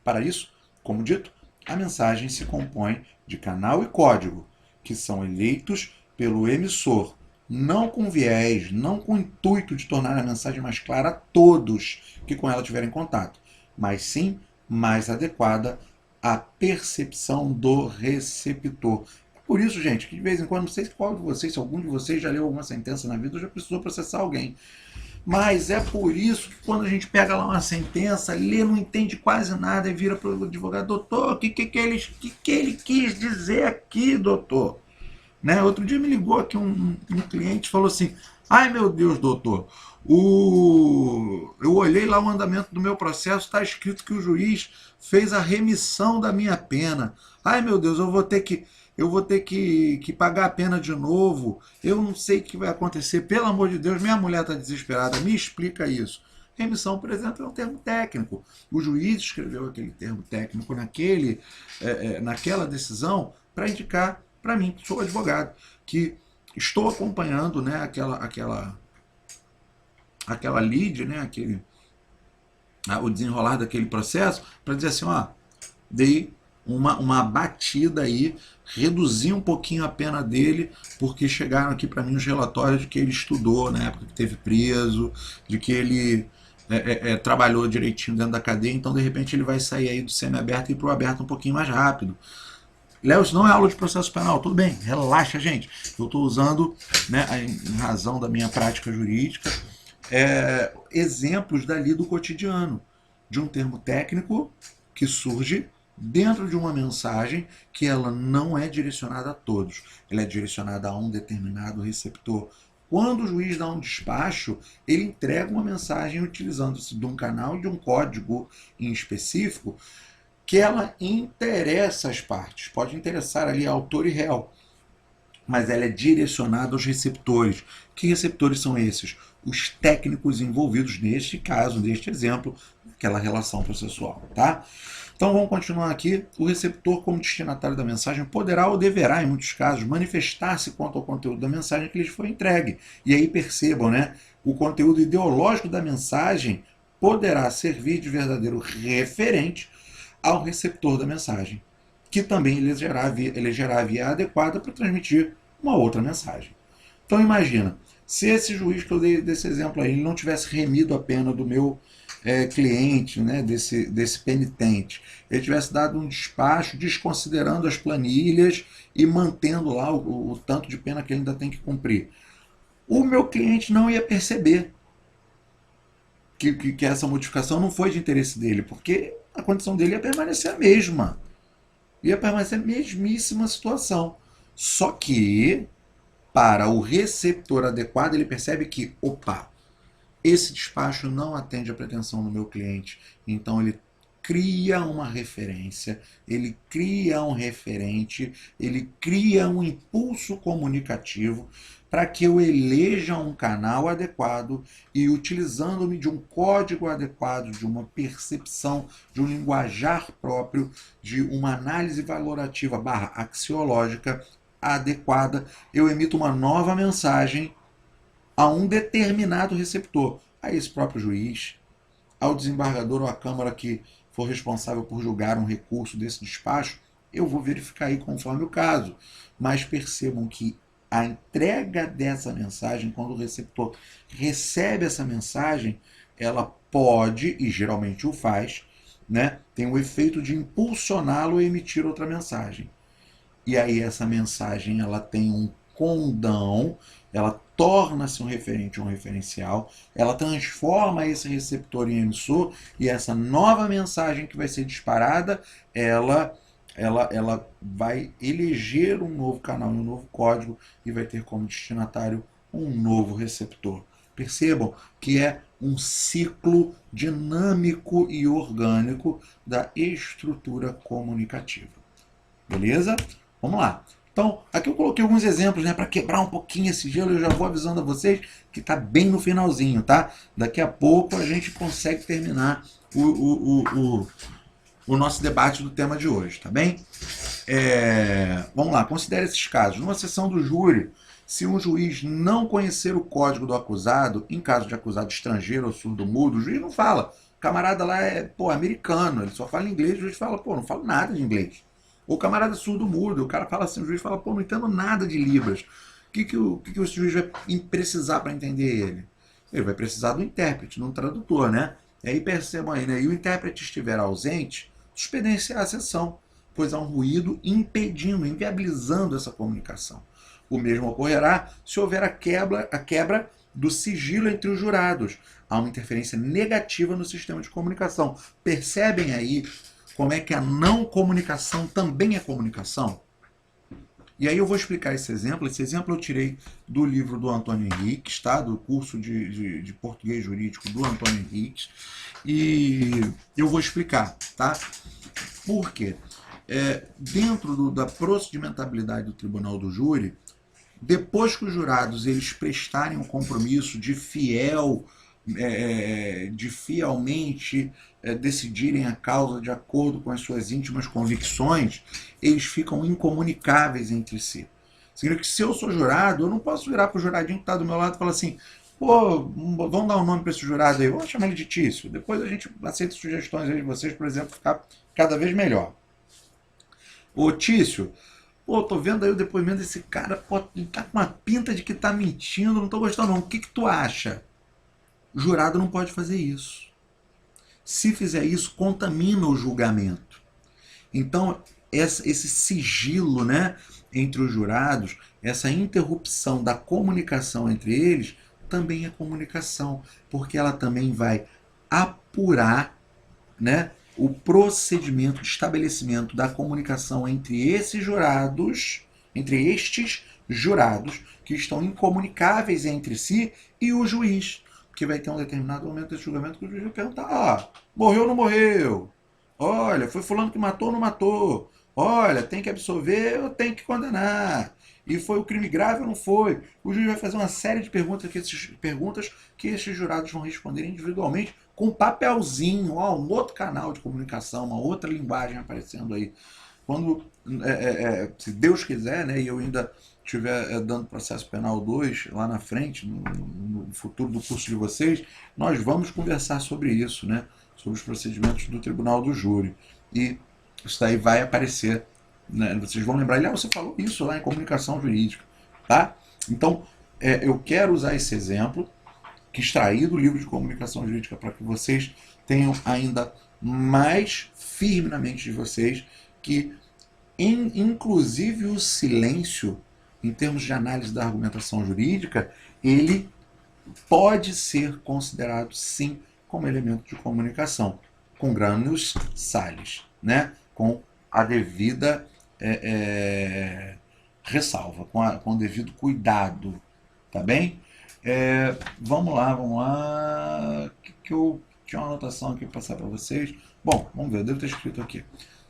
Para isso, como dito, a mensagem se compõe de canal e código, que são eleitos pelo emissor, não com viés, não com o intuito de tornar a mensagem mais clara a todos que com ela tiverem contato, mas sim mais adequada à percepção do receptor. Por isso, gente, que de vez em quando, não sei qual de vocês, se algum de vocês já leu alguma sentença na vida ou já precisou processar alguém. Mas é por isso que quando a gente pega lá uma sentença, lê, não entende quase nada e vira para o advogado: doutor, o que ele quis dizer aqui, doutor? Né? Outro dia me ligou aqui um cliente e falou assim: ai meu Deus, doutor, eu olhei lá o andamento do meu processo, está escrito que o juiz fez a remissão da minha pena. Ai meu Deus, eu vou ter que pagar a pena de novo. Eu não sei o que vai acontecer. Pelo amor de Deus, minha mulher está desesperada. Me explica isso. Remissão, por exemplo, é um termo técnico. O juiz escreveu aquele termo técnico naquela decisão para indicar para mim, que sou advogado, que estou acompanhando, né, aquela lead, né, o desenrolar daquele processo, para dizer assim: ó, dei uma batida aí, reduzi um pouquinho a pena dele, porque chegaram aqui para mim os relatórios de que ele estudou na época que esteve preso, de que ele trabalhou direitinho dentro da cadeia, então de repente ele vai sair aí do semi-aberto e ir para o aberto um pouquinho mais rápido. Léo, isso não é aula de processo penal. Tudo bem, relaxa, gente. Eu estou usando, né, em razão da minha prática jurídica, exemplos dali do cotidiano, de um termo técnico que surge dentro de uma mensagem que ela não é direcionada a todos. Ela é direcionada a um determinado receptor. Quando o juiz dá um despacho, ele entrega uma mensagem utilizando-se de um canal e de um código em específico, que ela interessa as partes, pode interessar ali autor e réu, mas ela é direcionada aos receptores. Que receptores são esses? Os técnicos envolvidos neste caso, neste exemplo, aquela relação processual, tá? Então vamos continuar aqui. O receptor, como destinatário da mensagem, poderá ou deverá, em muitos casos, manifestar-se quanto ao conteúdo da mensagem que lhes foi entregue. E aí percebam, né? O conteúdo ideológico da mensagem poderá servir de verdadeiro referente ao receptor da mensagem, que também elegerá a via adequada para transmitir uma outra mensagem. Então imagina, se esse juiz que eu dei desse exemplo aí, ele não tivesse remido a pena do meu cliente, né, desse penitente, ele tivesse dado um despacho desconsiderando as planilhas e mantendo lá o tanto de pena que ele ainda tem que cumprir, o meu cliente não ia perceber que essa modificação não foi de interesse dele, porque a condição dele ia permanecer a mesma. Ia permanecer a mesmíssima situação. Só que, para o receptor adequado, ele percebe que, opa, esse despacho não atende à pretensão do meu cliente. Então ele cria uma referência, ele cria um referente, ele cria um impulso comunicativo para que eu eleja um canal adequado e, utilizando-me de um código adequado, de uma percepção, de um linguajar próprio, de uma análise valorativa / axiológica adequada, eu emito uma nova mensagem a um determinado receptor, a esse próprio juiz, ao desembargador ou à Câmara que for responsável por julgar um recurso desse despacho, eu vou verificar aí conforme o caso. Mas percebam que a entrega dessa mensagem, quando o receptor recebe essa mensagem, ela pode, e geralmente o faz, né, tem o efeito de impulsioná-lo a emitir outra mensagem. E aí essa mensagem ela tem um condão, ela torna-se um referente ou um referencial, ela transforma esse receptor em emissor, e essa nova mensagem que vai ser disparada, ela vai eleger um novo canal, um novo código, e vai ter como destinatário um novo receptor. Percebam que é um ciclo dinâmico e orgânico da estrutura comunicativa. Beleza? Vamos lá. Então, aqui eu coloquei alguns exemplos, né, para quebrar um pouquinho esse gelo. Eu já vou avisando a vocês que está bem no finalzinho, tá? Daqui a pouco a gente consegue terminar o nosso debate do tema de hoje, tá bem? Vamos lá, considere esses casos. Numa sessão do júri, se um juiz não conhecer o código do acusado, em caso de acusado estrangeiro ou surdo-mudo, o juiz não fala. O camarada lá é, americano, ele só fala inglês, o juiz fala, não falo nada de inglês. Ou camarada surdo-mudo, o cara fala assim, o juiz fala, não entendo nada de Libras. O que o juiz vai precisar para entender ele? Ele vai precisar do intérprete, de um tradutor, né? E aí percebam aí, né? E o intérprete estiver ausente, suspendenciar a sessão, pois há um ruído impedindo, inviabilizando essa comunicação. O mesmo ocorrerá se houver a quebra do sigilo entre os jurados. Há uma interferência negativa no sistema de comunicação. Percebem aí como é que a não comunicação também é comunicação? E aí eu vou explicar esse exemplo. Esse exemplo eu tirei do livro do Antônio Henriques, tá? Do curso de português jurídico do Antônio Henriques. E eu vou explicar, tá? Por quê? Dentro da procedimentabilidade do tribunal do júri, depois que os jurados eles prestarem um compromisso de fielmente decidirem a causa de acordo com as suas íntimas convicções, eles ficam incomunicáveis entre si. Significa que se eu sou jurado, eu não posso virar para o juradinho que está do meu lado e falar assim, vamos dar um nome para esse jurado aí, vamos chamar ele de Tício, depois a gente aceita sugestões aí de vocês, por exemplo, ficar cada vez melhor. Ô Tício, tô vendo aí o depoimento desse cara, ele tá com uma pinta de que tá mentindo, não tô gostando não, o que tu acha? O jurado não pode fazer isso. Se fizer isso, contamina o julgamento. Então, esse sigilo, né, entre os jurados, essa interrupção da comunicação entre eles, também é comunicação, porque ela também vai apurar, né, o procedimento de estabelecimento da comunicação entre estes jurados que estão incomunicáveis entre si e o juiz. Porque vai ter um determinado momento desse julgamento que o juiz vai perguntar, morreu ou não morreu? Olha, foi fulano que matou ou não matou? Olha, tem que absolver ou tem que condenar? E foi o crime grave ou não foi? O juiz vai fazer uma série de perguntas que esses jurados vão responder individualmente com um papelzinho, um outro canal de comunicação, uma outra linguagem aparecendo aí. Quando, se Deus quiser, né, e eu ainda estiver dando processo penal 2 lá na frente, no futuro do curso de vocês, nós vamos conversar sobre isso, né, sobre os procedimentos do tribunal do júri. E isso daí vai aparecer, né, vocês vão lembrar, você falou isso lá em comunicação jurídica, tá? Então, eu quero usar esse exemplo, que extraí do livro de comunicação jurídica, para que vocês tenham ainda mais firme na mente de vocês que, inclusive, o silêncio, em termos de análise da argumentação jurídica, ele pode ser considerado, sim, como elemento de comunicação, com granus salis, né? Com a devida ressalva, com o devido cuidado, tá bem? Vamos lá. Que eu tinha uma anotação aqui para passar para vocês. Bom, vamos ver, eu devo ter escrito aqui.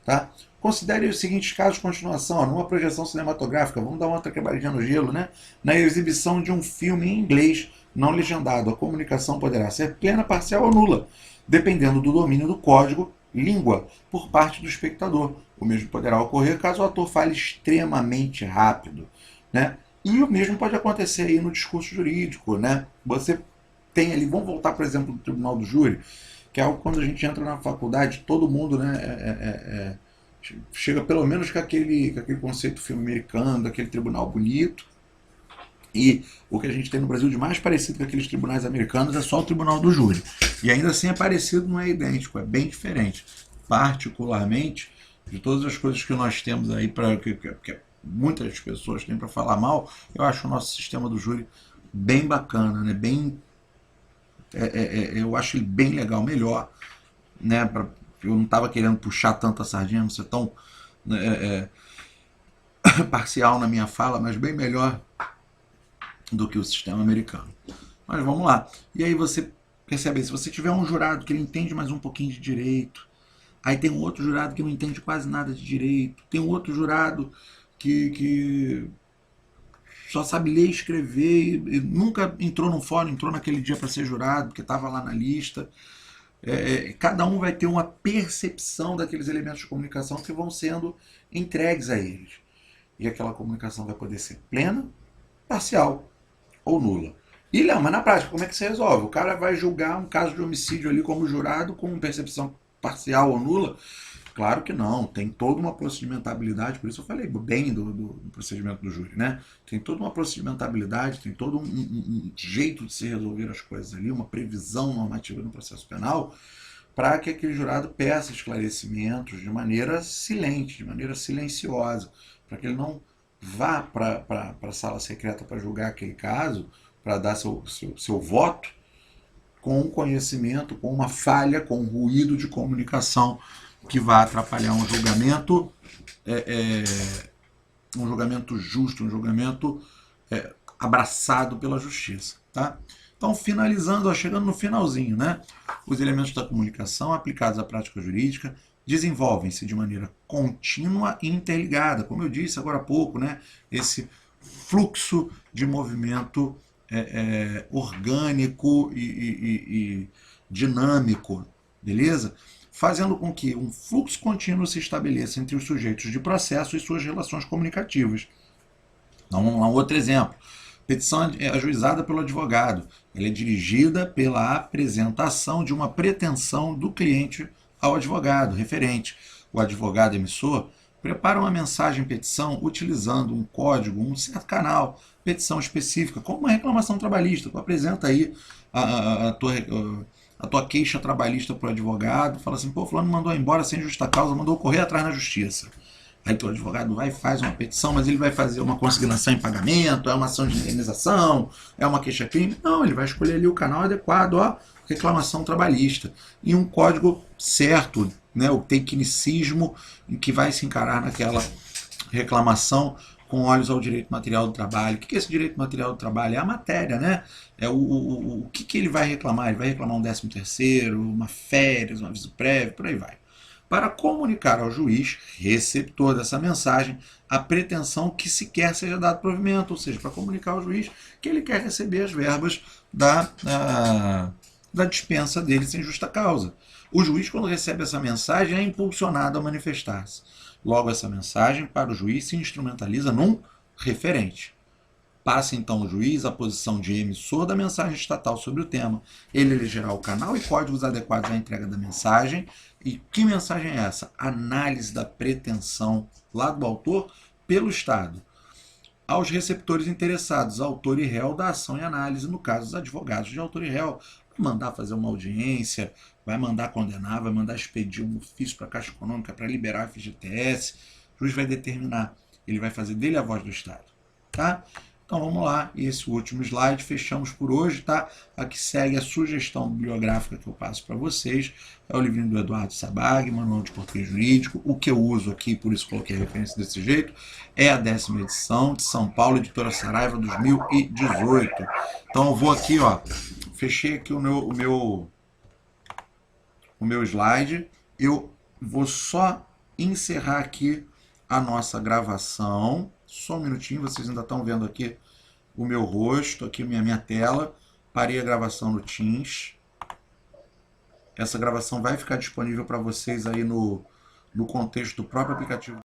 Tá? Considere os seguintes casos de continuação. Numa projeção cinematográfica, vamos dar uma outra quebradinha no gelo, né? Na exibição de um filme em inglês não legendado, a comunicação poderá ser plena, parcial ou nula, dependendo do domínio do código língua por parte do espectador. O mesmo poderá ocorrer caso o ator fale extremamente rápido, né? E o mesmo pode acontecer aí no discurso jurídico, né? Você tem ali, vamos voltar, por exemplo, do tribunal do júri, que é algo quando a gente entra na faculdade, todo mundo, né, chega pelo menos com aquele conceito filme americano, daquele tribunal bonito. E o que a gente tem no Brasil de mais parecido com aqueles tribunais americanos é só o tribunal do júri. E ainda assim é parecido, não é idêntico, é bem diferente. Particularmente, de todas as coisas que nós temos aí, que muitas pessoas têm para falar mal, eu acho o nosso sistema do júri bem bacana, né? Eu acho ele bem legal, melhor, né? Eu não estava querendo puxar tanto a sardinha, não ser tão parcial na minha fala, mas bem melhor do que o sistema americano. Mas vamos lá. E aí você percebe, se você tiver um jurado que ele entende mais um pouquinho de direito, aí tem um outro jurado que não entende quase nada de direito, tem um outro jurado que só sabe ler e escrever, e nunca entrou no fórum, entrou naquele dia para ser jurado, porque estava lá na lista. Cada um vai ter uma percepção daqueles elementos de comunicação que vão sendo entregues a eles. E aquela comunicação vai poder ser plena, parcial ou nula. E, Léo, mas na prática, como é que se resolve? O cara vai julgar um caso de homicídio ali como jurado com percepção parcial ou nula? Claro que não, tem toda uma procedimentabilidade, por isso eu falei bem do procedimento do júri, né? Tem toda uma procedimentabilidade, tem todo um jeito de se resolver as coisas ali, uma previsão normativa no processo penal, para que aquele jurado peça esclarecimentos de maneira silente, de maneira silenciosa, para que ele não vá para a sala secreta para julgar aquele caso, para dar seu voto, com um conhecimento, com uma falha, com um ruído de comunicação que vai atrapalhar um julgamento justo, um julgamento abraçado pela justiça. Tá? Então, finalizando, chegando no finalzinho, né? Os elementos da comunicação aplicados à prática jurídica desenvolvem-se de maneira contínua e interligada, como eu disse agora há pouco, né? Esse fluxo de movimento orgânico e dinâmico, beleza? Fazendo com que um fluxo contínuo se estabeleça entre os sujeitos de processo e suas relações comunicativas. Então, vamos lá, um outro exemplo. Petição é ajuizada pelo advogado. Ela é dirigida pela apresentação de uma pretensão do cliente ao advogado referente. O advogado emissor prepara uma mensagem petição utilizando um código, um certo canal, petição específica, como uma reclamação trabalhista. Tu apresenta aí a tua queixa trabalhista para o advogado, fala assim, pô, fulano mandou embora sem justa causa, mandou correr atrás na justiça. Aí o advogado vai e faz uma petição, mas ele vai fazer uma consignação em pagamento, é uma ação de indenização, é uma queixa-crime? Não, ele vai escolher ali o canal adequado, reclamação trabalhista. E um código certo, né, o tecnicismo em que vai se encarar naquela reclamação com olhos ao direito material do trabalho. O que é esse direito material do trabalho? É a matéria, né? É o que ele vai reclamar? Ele vai reclamar um 13º, uma férias, um aviso prévio, por aí vai. Para comunicar ao juiz, receptor dessa mensagem, a pretensão que se quer seja dado provimento, ou seja, para comunicar ao juiz que ele quer receber as verbas da dispensa dele sem justa causa. O juiz, quando recebe essa mensagem, é impulsionado a manifestar-se. Logo, essa mensagem, para o juiz, se instrumentaliza num referente. Passa então o juiz à posição de emissor da mensagem estatal sobre o tema. Ele elegerá o canal e códigos adequados à entrega da mensagem. E que mensagem é essa? Análise da pretensão lá do autor pelo Estado. Aos receptores interessados, autor e réu da ação e análise, no caso dos advogados de autor e réu, vai mandar fazer uma audiência, vai mandar condenar, vai mandar expedir um ofício para a Caixa Econômica para liberar a FGTS. O juiz vai determinar, ele vai fazer dele a voz do Estado. Tá? Então vamos lá, esse último slide, fechamos por hoje, tá? Aqui segue a sugestão bibliográfica que eu passo para vocês, é o livrinho do Eduardo Sabag, Manual de Português Jurídico, o que eu uso aqui, por isso coloquei a referência desse jeito, é a 10ª edição de São Paulo, editora Saraiva, 2018. Então eu vou aqui, fechei aqui o meu slide, eu vou só encerrar aqui a nossa gravação. Só um minutinho, vocês ainda estão vendo aqui o meu rosto, aqui minha tela. Parei a gravação no Teams. Essa gravação vai ficar disponível para vocês aí no contexto do próprio aplicativo.